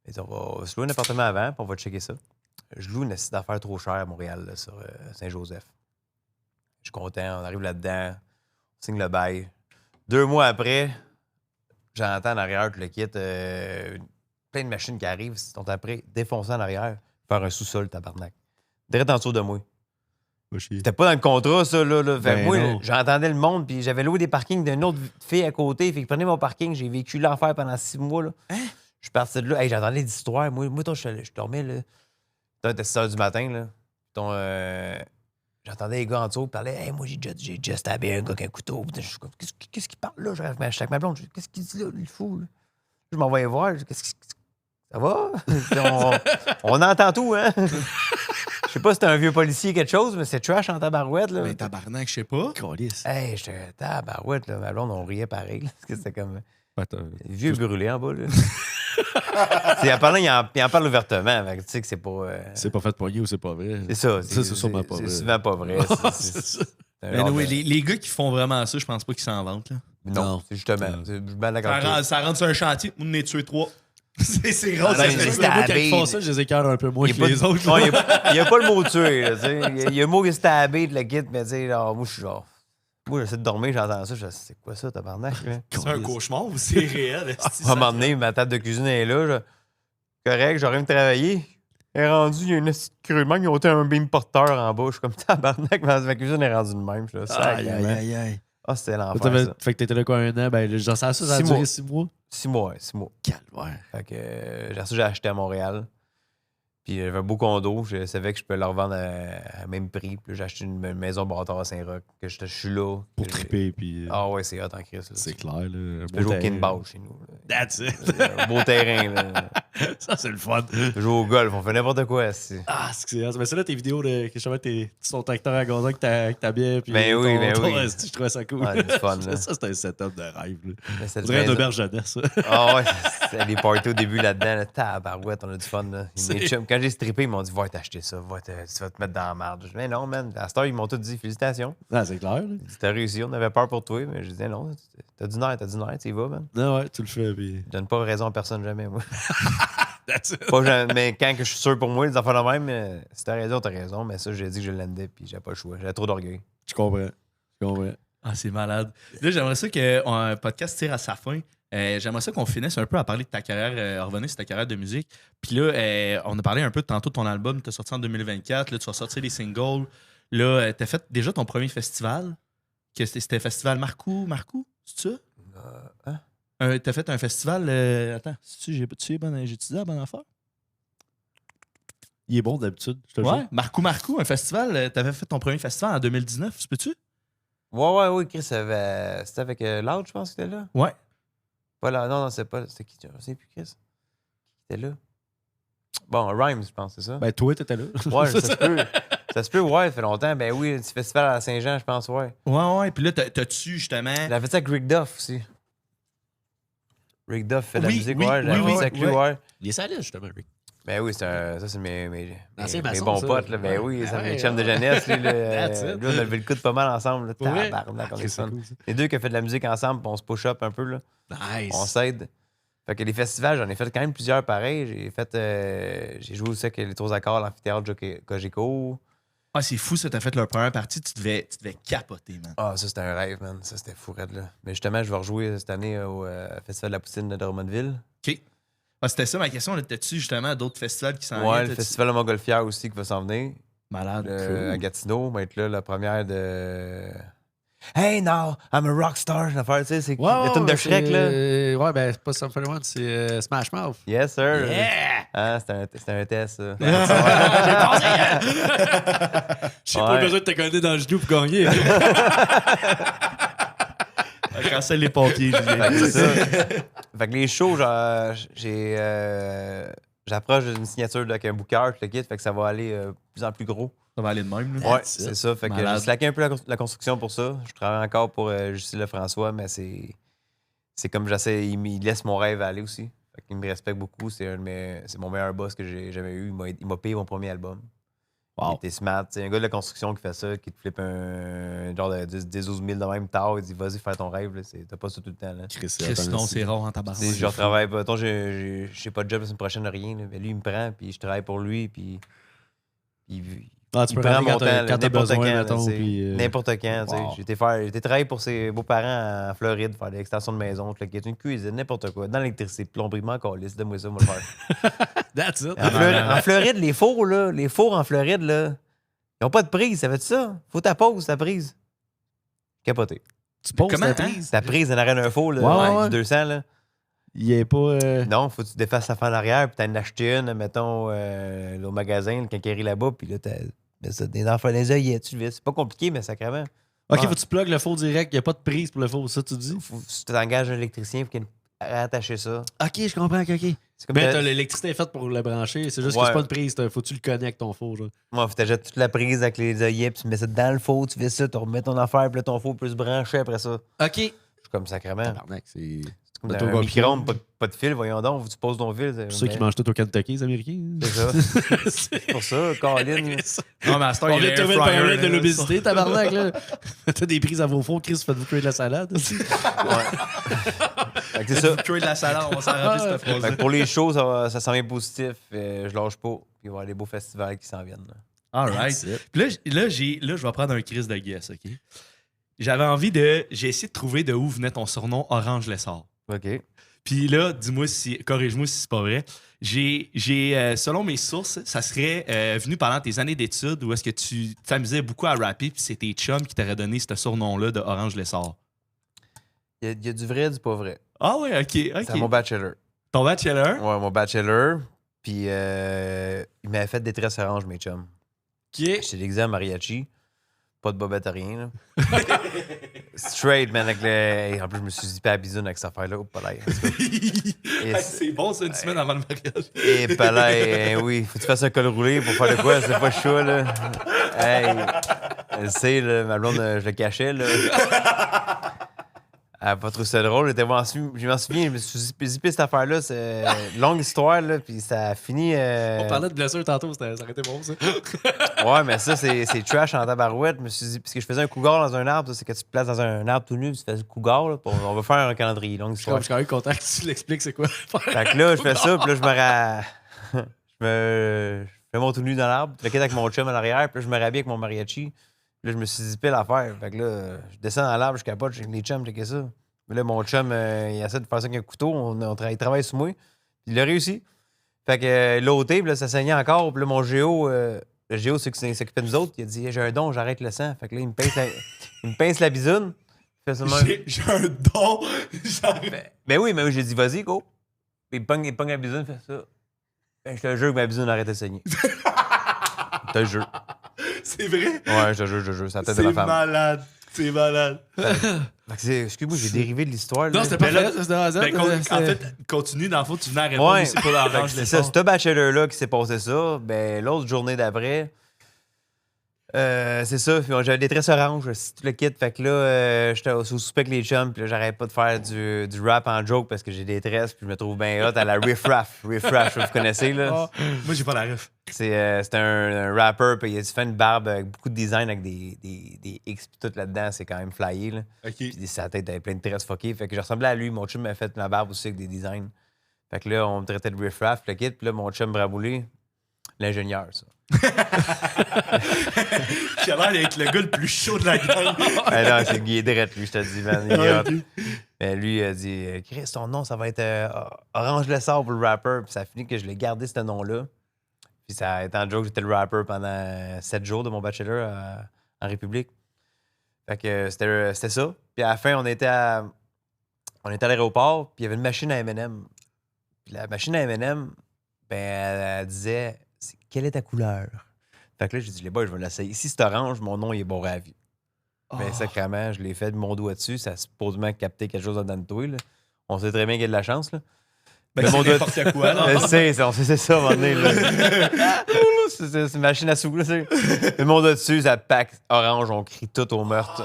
Et on va se louer un appartement avant, puis on va checker ça. Je loue une site d'affaires trop chère à Montréal, là, sur Saint-Joseph. Je suis content, on arrive là-dedans, on signe le bail. 2 mois après, j'entends en arrière, tout le kit, plein de machines qui arrivent, sont après défoncées en arrière, faire un sous-sol, tabarnak. Direct en dessous de moi. C'était pas dans le contrat, ça, là. Fait que Ben moi, non. j'entendais le monde, puis j'avais loué des parkings d'une autre fille à côté. Fait que prenez mon parking, j'ai vécu l'enfer pendant 6 mois, là. Je suis parti de là. Hey, j'entendais des histoires. Moi je dormais, là. C'était 6 h du matin, là. J'entendais les gars en dessous parler. Hey, moi, j'ai déjà stabé un gars avec un couteau. Je suis comme, qu'est-ce qu'il parle, là? Je rêve avec ma blonde. Qu'est-ce qu'il dit, là, le fou, là? Je m'envoyais voir. Ça va? on entend tout, hein? Je sais pas si c'était un vieux policier quelque chose, mais c'est trash en tabarouette, là. Mais tabarnak, je sais pas. Calice. Hey, j'étais tabarouette, là. Ma blonde, on riait pareil, là, parce que c'était comme... Attends. Vieux brûlé en bas, là. En parlant, il en parle ouvertement. Fait que tu sais que c'est pas... C'est pas fait de poignet ou c'est pas vrai. C'est ça. Ça, c'est sûrement pas vrai. C'est souvent pas vrai. C'est ça. un Mais genre oui, de- les gars qui font vraiment ça, je pense pas qu'ils s'en vantent. Là. Non, c'est justement. Je suis bien d'accord avec toi. Ça rentre sur un chantier, on en est tué 3. c'est rare. Ah, ça ben, fait c'est ça. Moi, quand stabé. ils font ça, je les écœure un peu moins Il que y a les pas de- autres. Non, il n'y a pas le mot tuer, là, tu sais. Il y a le mot qui est stabé de la guide, mais tu sais, genre, moi, je suis genre... Moi, j'essaie de dormir, j'entends ça, je dis, c'est quoi ça, tabarnak? là? C'est un cauchemar ou c'est réel? esti, À un moment donné, ma table de cuisine est là, correct, j'aurais aimé travailler. Elle est rendue, il y a une petite crûment, ils ont été un beam porteur en bas. Je suis comme tabarnak, ma cuisine est rendue de même. Je suis là, Aïe, aïe, aïe, aïe. Ah, c'était l'enfer, ça. Fait que t'étais là quoi, 1 an? Ben, genre, ça a 6 duré mois. 6 mois. 6 mois, 6 mois. Calvaire. Fait que j'ai acheté à Montréal. Puis j'avais un beau condo. Je savais que je peux le revendre à même prix. Puis là, j'ai acheté une maison bâtard à Saint-Roch. Que je suis là. Pour que j'ai- triper, puis. Ah ouais, c'est hot en Christ. là. C'est clair, là. Un Tu peux jouer au terrain. kinball chez nous. là. That's it. C'est un beau terrain. Là. Ça, c'est le fun. Tu peux jouer au golf. On fait n'importe quoi. C'est... Ah, c'est que c'est. Mais c'est là tes vidéos de. Que justement, ton tracteur à gazon avec ta bière. Puis Ben oui, ben oui. Je trouvais ça cool. Ah, c'est fun, là. Ça, c'était un setup de rêve, là. Mais On cette dirait une maison- auberge jeunesse, ça. Ah ouais, c'était les parties au début là-dedans. Là. Tabarouette, on a du fun. Là. C'est- Mes chums, quand j'ai strippé, ils m'ont dit va t'acheter ça, tu vas te mettre dans la merde. Je dis mais non, man. À cette heure, ils m'ont tous dit félicitations. Ah, c'est clair, là. Ils disent t'as réussi, on avait peur pour toi. Mais je disais non, t'as du nerf, tu y vas, man. Non, ouais, tu le fais, puis. Je donne pas raison à personne jamais, moi. That's it. Pas jamais, mais quand que je suis sûr pour moi, les affaires de même, si t'as raison, mais ça, j'ai dit que je l'endais, puis j'ai pas le choix. J'avais trop d'orgueil. Je Je comprends. Ah, c'est malade. Là, j'aimerais ça qu'un podcast tire à sa fin. J'aimerais ça qu'on finisse un peu à parler de ta carrière, revenir sur ta carrière de musique. Puis là, on a parlé un peu tantôt de ton album, tu as sorti en 2024. Là, tu vas sortir des singles. Là, tu as fait déjà ton premier festival. C'était le festival Marcou, c'est ça? Hein? Tu as fait un festival. Attends, j'ai dit la bonne affaire? Il est bon d'habitude, je te le Ouais, jure. Marcou, un festival. Tu avais fait ton premier festival en 2019, tu peux-tu? Ouais, Chris, c'était avec Loud, je pense, qui était là. Ouais. Pas là, non, c'est pas. C'était qui? Je sais plus, Chris. Qui était là? Bon, Rhymes, je pense, c'est ça? Ben, toi, t'étais là. Ouais, ça se peut. Ça se peut, ouais, ça fait longtemps. Ben oui, un petit festival à Saint-Jean, je pense, ouais. Ouais. Puis là, t'as-tu justement. Il a fait ça avec Rick Duff aussi. Rick Duff fait de la Oui, musique, oui, ouais. oui, J'ai fait oui, ça avec lui, ouais. ouais. Il est salé, justement, Rick. Ben oui, ça, c'est mes L'ancien mes maçon, bons ça. potes, là. Ben oui, Ouais, c'est ouais, mes chums de ouais. jeunesse, lui, That's là. it. Lui, on a levé le coup de pas mal ensemble, là. Pour vrai? Tabarnak, on est C'est fun. cool, ça. Les deux qui ont fait de la musique ensemble, puis on se push up un peu, là. Nice. On s'aide. Fait que les festivals, j'en ai fait quand même plusieurs pareils. J'ai joué aussi avec les Trois Accords, l'amphithéâtre Cogeco. Ah, c'est fou, ça. T'as fait leur première partie. Tu devais capoter, man. Ah, ça, c'était un rêve, man. Ça, c'était fou, raide, là. Mais justement, je vais rejouer cette année au Festival de la Poutine de Drummondville. OK. Ah, c'était ça ma question. T'as-tu justement d'autres festivals qui s'en viennent? Ouais, le T'as-tu- Festival de Montgolfière aussi qui va s'en venir. Malade. À Gatineau, va être là, la première de. Hey, now, I'm a rockstar. L'affaire, tu sais, c'est la tune de Shrek, là. Ouais, ben, c'est pas Sum 41, c'est Smash Mouth. Yes, sir. Yeah! Ah, c'était un test, ça. J'ai pensé, hein? J'ai pas Ouais. besoin de te connaître dans le genou pour gagner. Cancel les pompiers, Fait Julien. que c'est ça. Fait que les shows, genre, j'approche d'une signature avec un booker, tout le kit, fait que ça va aller de plus en plus gros. Ça va aller de même. Là. Ouais, That's c'est it. ça. Fait que Malade. j'ai slacké un peu la construction pour ça. Je travaille encore pour Justin Lefrançois, mais c'est comme j'essaie, il laisse mon rêve aller aussi. Fait qu'il me respecte beaucoup. C'est mon meilleur boss que j'ai jamais eu. Il m'a payé mon premier album. Il Wow. était smart. C'est un gars de la construction qui fait ça, qui te flippe un genre de 12 000 de même tard. Il dit vas-y, fais ton rêve. Là. T'as pas ça tout le temps. Là. Chris, Chris, non, c'est rare en tabac. Tu sais, je retravaille pas. Mettons, j'ai pas de job la semaine prochaine, rien. Là. Mais lui, il me prend, puis je travaille pour lui, puis il Ah, tu peux prend rentrer mon temps, là, quand t'as n'importe besoin, quand. mettons. là, c'est- Puis, N'importe quand. tu sais. wow. J'ai été travailler pour ses beaux-parents en Floride, faire des extensions de maison, tout le kit, une cuisine, n'importe quoi. Dans l'électricité, plomberie, encore lisse, donne-moi ça, moi le faire. That's it. En Floride, les fours en Floride, là, ils n'ont pas de prise, ça fait ça? Faut ta pause, ta prise. Capoté. Tu poses Comment, ta hein? prise. Ta prise en arrêt d'un four, là, Ouais. du 200, là. Il est pas. Non, faut que tu défasses la fin en arrière, puis t'en acheter une, mettons, là, au magasin, le quincaillerie là-bas, puis là, t'as ça, des enfants, des œillets, tu le vis. C'est pas compliqué, mais sacrément. Ok, Ouais. faut que tu plugues le four direct. Il n'y a pas de prise pour le four, ça, tu dis? Faut que tu t'engages un électricien pour qu'il attacher ça. Ok, je comprends. Ok. C'est comme Mais t'as- l'électricité est faite pour le brancher. C'est juste que Ouais. c'est pas une prise. Faut que tu le connectes ton four. Genre. Moi, faut que t'achètes toute la prise avec les œillets, puis tu mets ça dans le four, tu fais ça, tu remets ton affaire, puis là, ton four peut se brancher après ça. Ok. Je suis comme sacrément. Tabarnak, c'est. C'est comme T'as dans tout un compliqué. micro-ondes, pas de fil, voyons donc, tu poses ton fil. Pour ceux qui mangent tout au Kentucky, les Américains. C'est ça. C'est Pour ça, Colin. Non, mais à cette heure, On il y vient a de trouver le l'air fryer, paramètre de là. l'obésité, tabarnak, là. T'as des prises à vos fours, Chris, faites-vous cuire de la salade. aussi. Fait que c'est ça. Cuire de la salade, on va s'arranger cette Fait phrase. que pour les shows, ça s'en vient positif. Je lâche pas. Puis il va y avoir des beaux festivals qui s'en viennent. Là. All right. That's it. Puis là, je vais prendre un crise de guess, OK? J'avais envie de... J'ai essayé de trouver de où venait ton surnom Orange Lessard. OK. Puis là, dis-moi si... Corrige-moi si c'est pas vrai. Selon mes sources, ça serait venu pendant tes années d'études où est-ce que tu t'amusais beaucoup à rapper puis c'est tes chums qui t'auraient donné ce surnom-là de Orange Lessard. Il y a du vrai, du pas vrai. Ah ouais, OK. C'est mon bachelor. Ton bachelor? Ouais, mon bachelor. Puis il m'avait fait des tresses oranges, mes chums. Ok. J'étais déguisé en mariachi. Pas de bobette, rien. Là. Straight, man. Avec le... En plus, je me suis zippé à la bisoune avec cette affaire-là. Oh, palais. Hey, c'est bon, c'est une semaine avant le mariage. Et palais, oui. Faut que tu fasses un col roulé pour faire de quoi? C'est pas chaud, là. Hey. Elle sait, là. Ma blonde, je le cachais, là. Elle a pas trouvé ça drôle. Je m'en souviens, je me suis zippé cette affaire-là. C'est une longue histoire, là. Puis ça a fini. On parlait de blessure tantôt, ça aurait été bon, ça. Ouais, mais ça, c'est trash en tabarouette. Je me suis dit, parce que je faisais un cougar dans un arbre, ça, c'est que tu te places dans un arbre tout nu, tu fais le cougar, là, on va faire un calendrier, longue Je suis histoire. quand même content que tu l'expliques, c'est quoi. Fait que là, je fais ça, puis là, je fais mon tout nu dans l'arbre, le kit avec mon chum à l'arrière, puis là, je me rhabille avec mon mariachi. Là, je me suis dit pile à faire. Fait que là, je descends dans l'arbre, je capote, j'ai les chums, checker ça. Mais là, mon chum, il essaie de faire ça avec un couteau. Il travaille sur moi. Il a réussi. Fait que l'ôté, puis là, ça saignait encore. Puis là, mon géo, le géo, c'est qui s'occupait de nous autres. Il a dit, j'ai un don, j'arrête le sang. Fait que là, il me pince la bisoune. Fait ça, J'ai un don. Ben oui, mais j'ai dit, vas-y, go. Puis il pogne la bisoune, fait ça. Ben, je te jure que ma bisoune arrête de saigner. Je te jure. C'est vrai? Ouais, je te jure. C'est la tête de C'est ma femme. malade. C'est malade. Excuse-moi, j'ai dérivé de l'histoire. Non, là. c'était pas Mais là, vrai, c'était dans Ben, en fait, continue, dans le fond, tu venais à répondre aussi pour l'orange c'est ça, ce bachelor-là qui s'est passé ça, ben l'autre journée d'après, c'est ça, puis j'avais des tresses oranges, c'est tout le kit, fait que là, j'étais au souper avec les chums, puis là, j'arrête pas de faire du rap en joke parce que j'ai des tresses, puis je me trouve bien hot à la Riff Raff, vous connaissez, là? Moi, j'ai pas la ref. C'est un rapper, puis il a fait une barbe avec beaucoup de design, avec des X pis tout là-dedans, c'est quand même flyé, là. OK. Puis sa tête avait plein de tresses fuckées. Fait que je ressemblais à lui. Mon chum m'a fait ma barbe aussi avec des designs. Fait que là, on me traitait de riff-raff, le kit. Puis là, mon chum Braboulé, l'ingénieur, ça. Qui a l'air d'être le gars le plus chaud de la gang. Ah non, c'est Guy Drette, lui, je te dis, man. Il est hot. Ben, lui, il a dit, Chris, ton nom, ça va être Orange Le Sable pour le rapper. Puis ça a fini que je l'ai gardé, ce nom-là. Puis ça a été en joke, j'étais le rapper pendant 7 jours de mon bachelor en République. Fait que c'était ça. Puis à la fin, on était à l'aéroport, puis il y avait une machine à M&M. Puis la machine à M&M, ben, elle disait quelle est ta couleur? Fait que là, j'ai dit les boys, je vais l'essayer. Si c'est orange, mon nom il est bon à vie. Ben, sacrément, je l'ai fait de mon doigt dessus. Ça a supposément capté quelque chose dans le toit. Là. On sait très bien qu'il y a de la chance. Là. Ben, c'est n'importe quoi, là. C'est ça, à un moment donné. Là. C'est une machine à sous. Là, le monde dessus, ça pack orange, on crie tout au meurtre.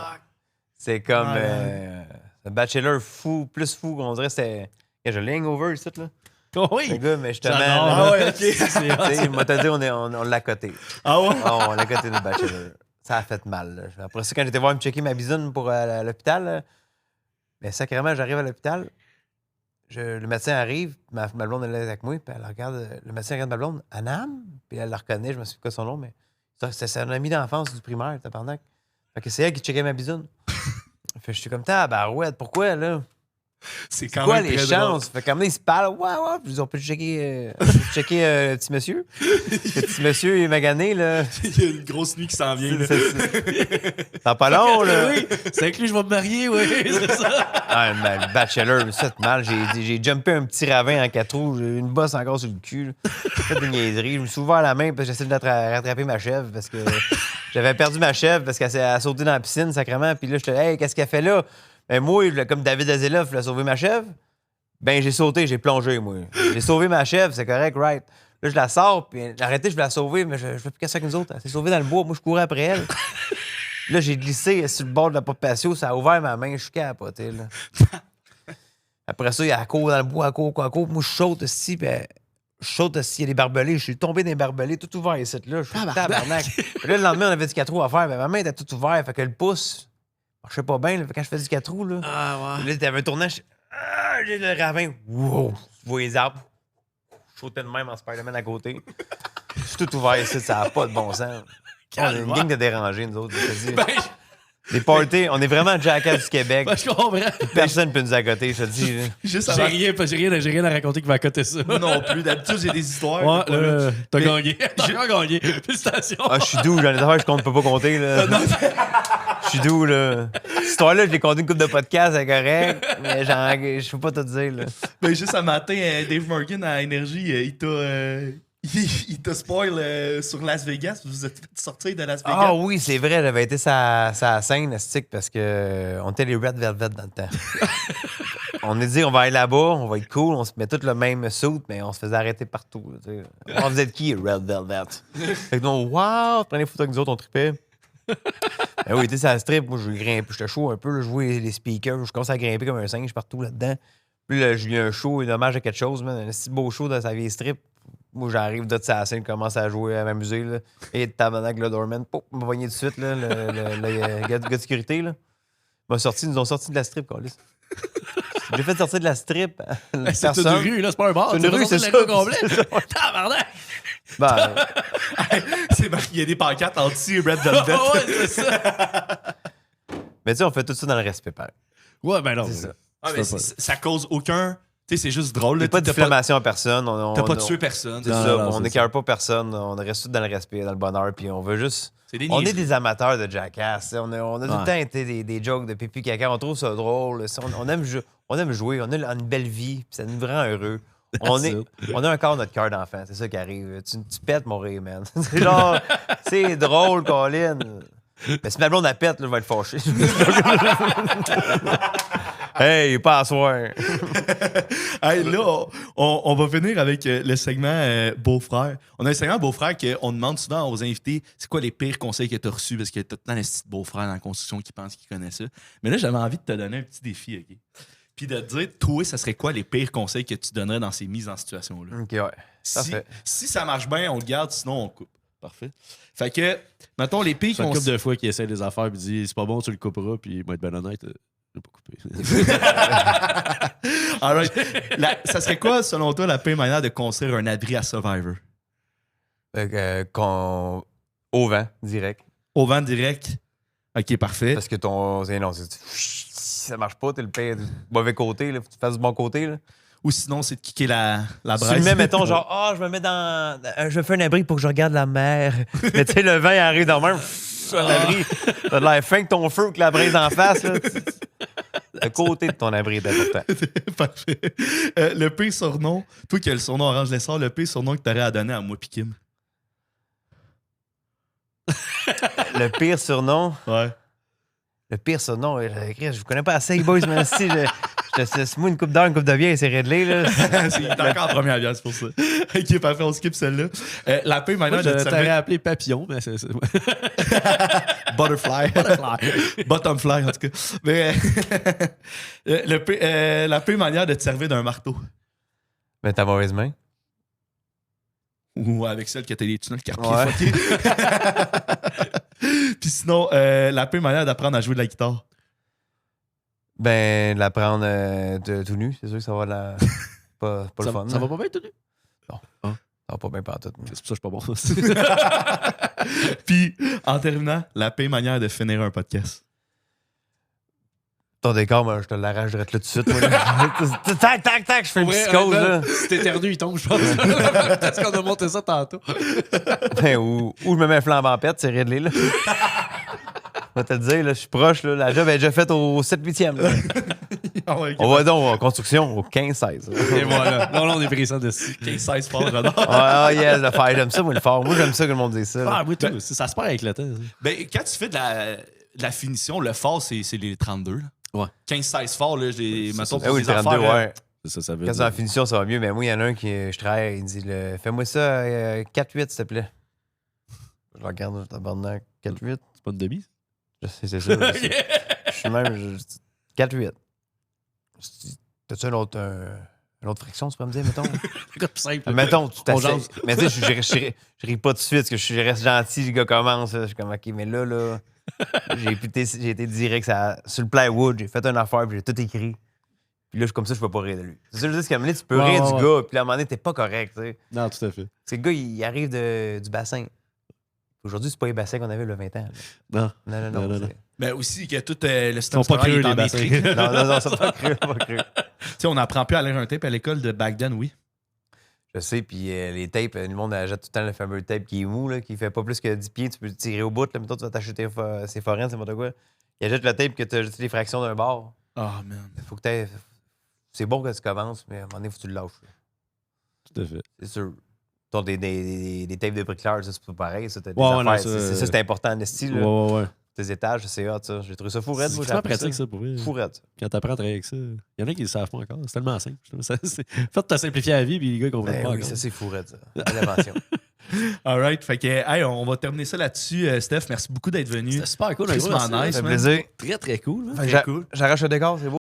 C'est comme un bachelor fou, plus fou qu'on dirait. C'est. J'ai le hangover, ici, là. Oh oui! Le gars, mais justement. Ah ouais, ok. Il m'a dit, on l'a coté. Ah ouais? On l'a coté le bachelor. Ça a fait mal. Là. Après ça, quand j'étais voir me checker ma bisoune pour l'hôpital, là, mais sacrément, j'arrive à l'hôpital. Le médecin arrive, ma blonde elle est avec moi, puis elle regarde, le médecin regarde ma blonde, Anam, puis elle la reconnaît, je me souviens pas son nom, mais c'est un ami d'enfance du primaire, tabarnak. Fait que c'est elle qui checkait ma bisoune. Fait que je suis comme, tabarouette, pourquoi, là? C'est quand quoi même les très chances? drôle. Fait que quand ils se parlent, ouais, puis ils ont pu checker le petit monsieur. Le petit monsieur, il est magané, là. Il y a une grosse nuit qui s'en vient, là. T'as pas long, là. Oui, c'est avec lui je vais me marier, oui, c'est ça. Ah, le bachelor, me fait mal. J'ai jumpé un petit ravin en 4 roues. J'ai eu une bosse encore sur le cul. là. J'ai fait des niaiseries. Je me suis ouvert la main parce que j'essaie de rattraper ma chèvre parce que j'avais perdu ma chèvre parce qu'elle a sauté dans la piscine, sacrément. Puis là, j'étais, hey, qu'est-ce qu'elle fait là? Ben, moi, comme David Azeloff, il a sauvé ma chèvre. Ben, j'ai sauté, j'ai plongé, moi. J'ai sauvé ma chèvre, c'est correct, right? Là, je la sors, puis j'ai arrêté, je vais la sauver, mais je fais plus qu'à ça avec nous autres. Elle s'est sauvée dans le bois, moi, je courais après elle. Là, j'ai glissé sur le bord de la porte patio, ça a ouvert ma main, je suis capoté, là. Après ça, il y a la cour dans le bois, à cour. Moi, je saute ici, puis je saute ici, il y a des barbelés. Je suis tombé dans les barbelés, tout ouvert ici, là. Je suis tabarnak. Puis là, le lendemain, on avait du 4 roues à faire, mais ma main était tout ouverte, fait que le pouce marchait pas bien, là, quand je fais du 4 roues, là. Ah ouais. Là, t'avais un tournage, j'ai le ravin, wow, je vois les arbres. Je sautais de même en Spider-Man à côté. Je suis tout ouvert ici, ça n'a pas de bon sens. On a une gang de dérangés, nous autres. Je te dis. Ben, Les parties, on est vraiment Jackass du Québec. ben, je comprends. Personne ne peut nous accoter, je te dis. là. Juste J'ai avant. rien à raconter qui va accoter ça. Moi non plus. D'habitude, j'ai des histoires. Ouais, pas là. t'as Mais- gagné. T'as encore gagné. Félicitations. Ah, je suis doux, j'en ai des affaires que je peux pas compter. Là. Je suis doux, là. Cette histoire-là, je l'ai compté une couple de podcasts, c'est correct, mais je peux pas te dire, là. Ben, juste un matin, Dave Morgan à Énergie, il t'a spoil sur Las Vegas. Vous êtes fait sortir de Las Vegas. Ah oui, c'est vrai, j'avais été sa scène, stick, parce que on était les Red Velvet dans le temps. On est dit, on va aller là-bas, on va être cool, on se met tout le même suit, mais on se faisait arrêter partout. Là, tu sais. Oh, vous êtes qui, Red Velvet? Fait que nous, wow, prenez des photos avec nous autres, on tripait. Ben oui, tu sais, ça strip, moi, je grimpe, j'étais chaud un peu, là, je jouais les speakers, je commence à grimper comme un singe partout là-dedans. Puis là, j'ai eu un show, un hommage à quelque chose, man, un si beau show dans sa vieille strip. Moi, j'arrive de sa scène, commence à jouer, à m'amuser, là. Et tabarnak, le doorman, pouf, m'a pogné tout de suite, là, le gars de sécurité, là. Ils nous ont sorti de la strip, câlisse. J'ai fait sortir de la strip. C'est une rue, là, c'est pas un bar. C'est une rue, c'est ça. complet. Tabarnak. Ben, C'est marqué, il y a des pancartes anti-Red Velvet. Ouais, c'est ça. mais tu sais, on fait tout ça dans le respect, pareil. Ouais, ben non. C'est ça. Ah, mais ça cause aucun... Tu sais, c'est juste drôle. Il n'y là, a pas de t'as diffamation à personne. T'as pas tué personne. C'est Non, ça. non, On c'est n'écœure pas personne. On reste tous dans le respect, dans le bonheur. Puis on veut juste. C'est des On est niaiseries. des amateurs de Jackass. On a tout le Ouais. temps été des jokes de pipi caca. On trouve ça drôle. On aime jouer. On a une belle vie. Puis ça nous rend heureux. On a encore notre cœur d'enfant. C'est ça qui arrive. Tu pètes, mon rire, man. C'est genre, c'est drôle, Colin. Mais si ma blonde la pète, là, je vais être fâché. Hey, pas à soir. Hey, là, on va finir avec le segment beau-frère. On a un segment beau-frère qu'on demande souvent aux invités c'est quoi les pires conseils que tu as reçus parce qu'il y a tout le temps des petits beaux-frères dans la construction qui pensent qu'ils connaissent ça. Mais là, j'avais envie de te donner un petit défi, OK? Puis de te dire, toi, ça serait quoi les pires conseils que tu donnerais dans ces mises en situation-là? OK, ouais. Parfait. Si ça marche bien, on le garde, sinon on coupe. Parfait. Fait que, mettons, les pires C'est une couple conseils. de fois qu'il essaie des affaires et dit c'est pas bon, tu le couperas. Puis, moi, être ben honnête, je vais pas couper. All right. Ça serait quoi, selon toi, la pire manière de construire un abri à Survivor? Fait que, au vent, direct. Au vent direct. OK, parfait. Parce que ça marche pas, t'es le pire du mauvais côté, là. Faut que tu fasses du bon côté, là. Ou sinon, c'est de kicker la Si tu braise. le mets, mettons, genre, je me mets dans. Je fais un abri pour que je regarde la mer. Mais tu sais, le vent, il arrive dans le même. L'abri. T'as de l'air fin que ton feu ou que la braise en face, là. Le côté de ton abri est important. Parfait. Le pire surnom, toi qui as le surnom Orange Lessard, le pire surnom que t'aurais à donner à moi pis Kim. Le pire surnom. Ouais. Le pire surnom, je vous connais pas assez, les boys, mais si c'est moi une coupe d'heure, une coupe de bière, c'est réglé, là. Il est encore en première bière, c'est pour ça. OK, parfait, on skip celle-là. La pire Moi, manière je de te t'aurais servir... appelé papillon, mais c'est. Butterfly. Bottomfly, en tout cas. Mais la pire manière de te servir d'un marteau. Mais ta mauvaise main. Ou avec celle que t'as les tunnels carpiers Ouais. fuckés. Puis sinon, la pire manière d'apprendre à jouer de la guitare. Ben, la prendre tout nu, c'est sûr que ça va pas le Ça, fun. ça va pas bien, tout nu? Ça va pas bien partout. Mais... C'est pour ça que je suis pas bon. Puis, en terminant, la pire manière de finir un podcast. Ton décor, moi, je te l'arrache direct là tout de suite. Moi, là. Tac, tac, tac, je fais une psychose, là. Si t'éternues, il tombe, je pense. Parce qu'on a monté ça tantôt. Ben, ou je me mets un flambe en pète, c'est réglé, là. Je vais te le dire, là, je suis proche, là. La job est déjà faite au 7-8e. là. Ah ouais, ok. On va donc en construction au 15-16. Et voilà. Non, là, on est pris ça dessus. 15-16 fort, Renard. Ah, yes, le faire. J'aime ça, moi, le fort. Moi, j'aime ça que le monde dise ça. là. Ah, oui, tout. Ça se perd avec le temps. ça. Ben, quand tu fais de la finition, le fort, c'est les 32. Là. Ouais. 15-16 fort, là, j'ai mettons Eh pour oui, des le 32, affaires, ouais. Ça veut Quand c'est dire. en finition, ça va mieux. Mais moi, il y en a un qui, je travaille, il dit fais-moi ça 4-8, s'il te plaît. Je le regarde, tabarnak. 4-8. C'est pas une demi? Je sais, c'est ça. Je suis même. 4-8. T'as-tu une autre fraction, tu peux me dire, mettons? C'est comme simple. Mettons, tu On t'assais. jase. Mais tu sais, je ris pas tout de suite parce que je reste gentil, le gars commence. là. Je suis comme, OK, mais là, j'ai été direct sur le plywood, j'ai fait une affaire, puis j'ai tout écrit. Puis là, je suis comme ça, je peux pas rire de lui. C'est ça, je dis, qu'à un moment donné, tu peux Ouais, rire ouais, du ouais. gars, puis à un moment donné, t'es pas correct, tu sais. Non, tout à fait. Parce que le gars, il arrive du bassin. Aujourd'hui, c'est pas les bassins qu'on avait il y a 20 ans. là. Non. Non. Non. c'est- Ben aussi, que tout le système Ils sont pas scolaire creux, est en les bassins. métrique, là. Non, c'est pas cru, pas cru. Tu sais, on n'apprend plus à lire un tape à l'école de back then, oui. Je sais, puis les tapes, le monde achète tout le temps le fameux tape qui est mou, là, qui fait pas plus que 10 pieds, tu peux le tirer au bout, là, mettons, tu vas t'acheter ses foraines, c'est n'importe quoi. Il achète le tape que tu as juste les fractions d'un bord. Ah, man. Faut que t'aies... C'est bon que tu commences, mais à un moment donné, faut que tu le lâches. là. Tout à fait. C'est sûr. T'as des tapes de bricoleur, ça, c'est pas pareil. Ça, t'as des Ouais, affaires. non, ça, Ça, c'est important en esti, là. Ouais. Tes étages, c'est hot, ça. J'ai trouvé ça fou raide, C'est moi, j'ai vraiment appris pratique, ça, pour vrai. Fou raide. Quand t'apprends à travailler avec ça, il y en a qui ne le savent pas encore. C'est tellement simple. Faites t'as simplifié la vie, puis les gars, ils comprennent Ben pas oui, encore. ça, c'est fou raide, ça. Belle invention. All right. Fait que, hey, on va terminer ça là-dessus. Steph, merci beaucoup d'être venu. C'était super cool. Christement un gros, nice, Ça fait man. plaisir. Très, très cool. hein. Très cool. J'arrache le décor, c'est beau.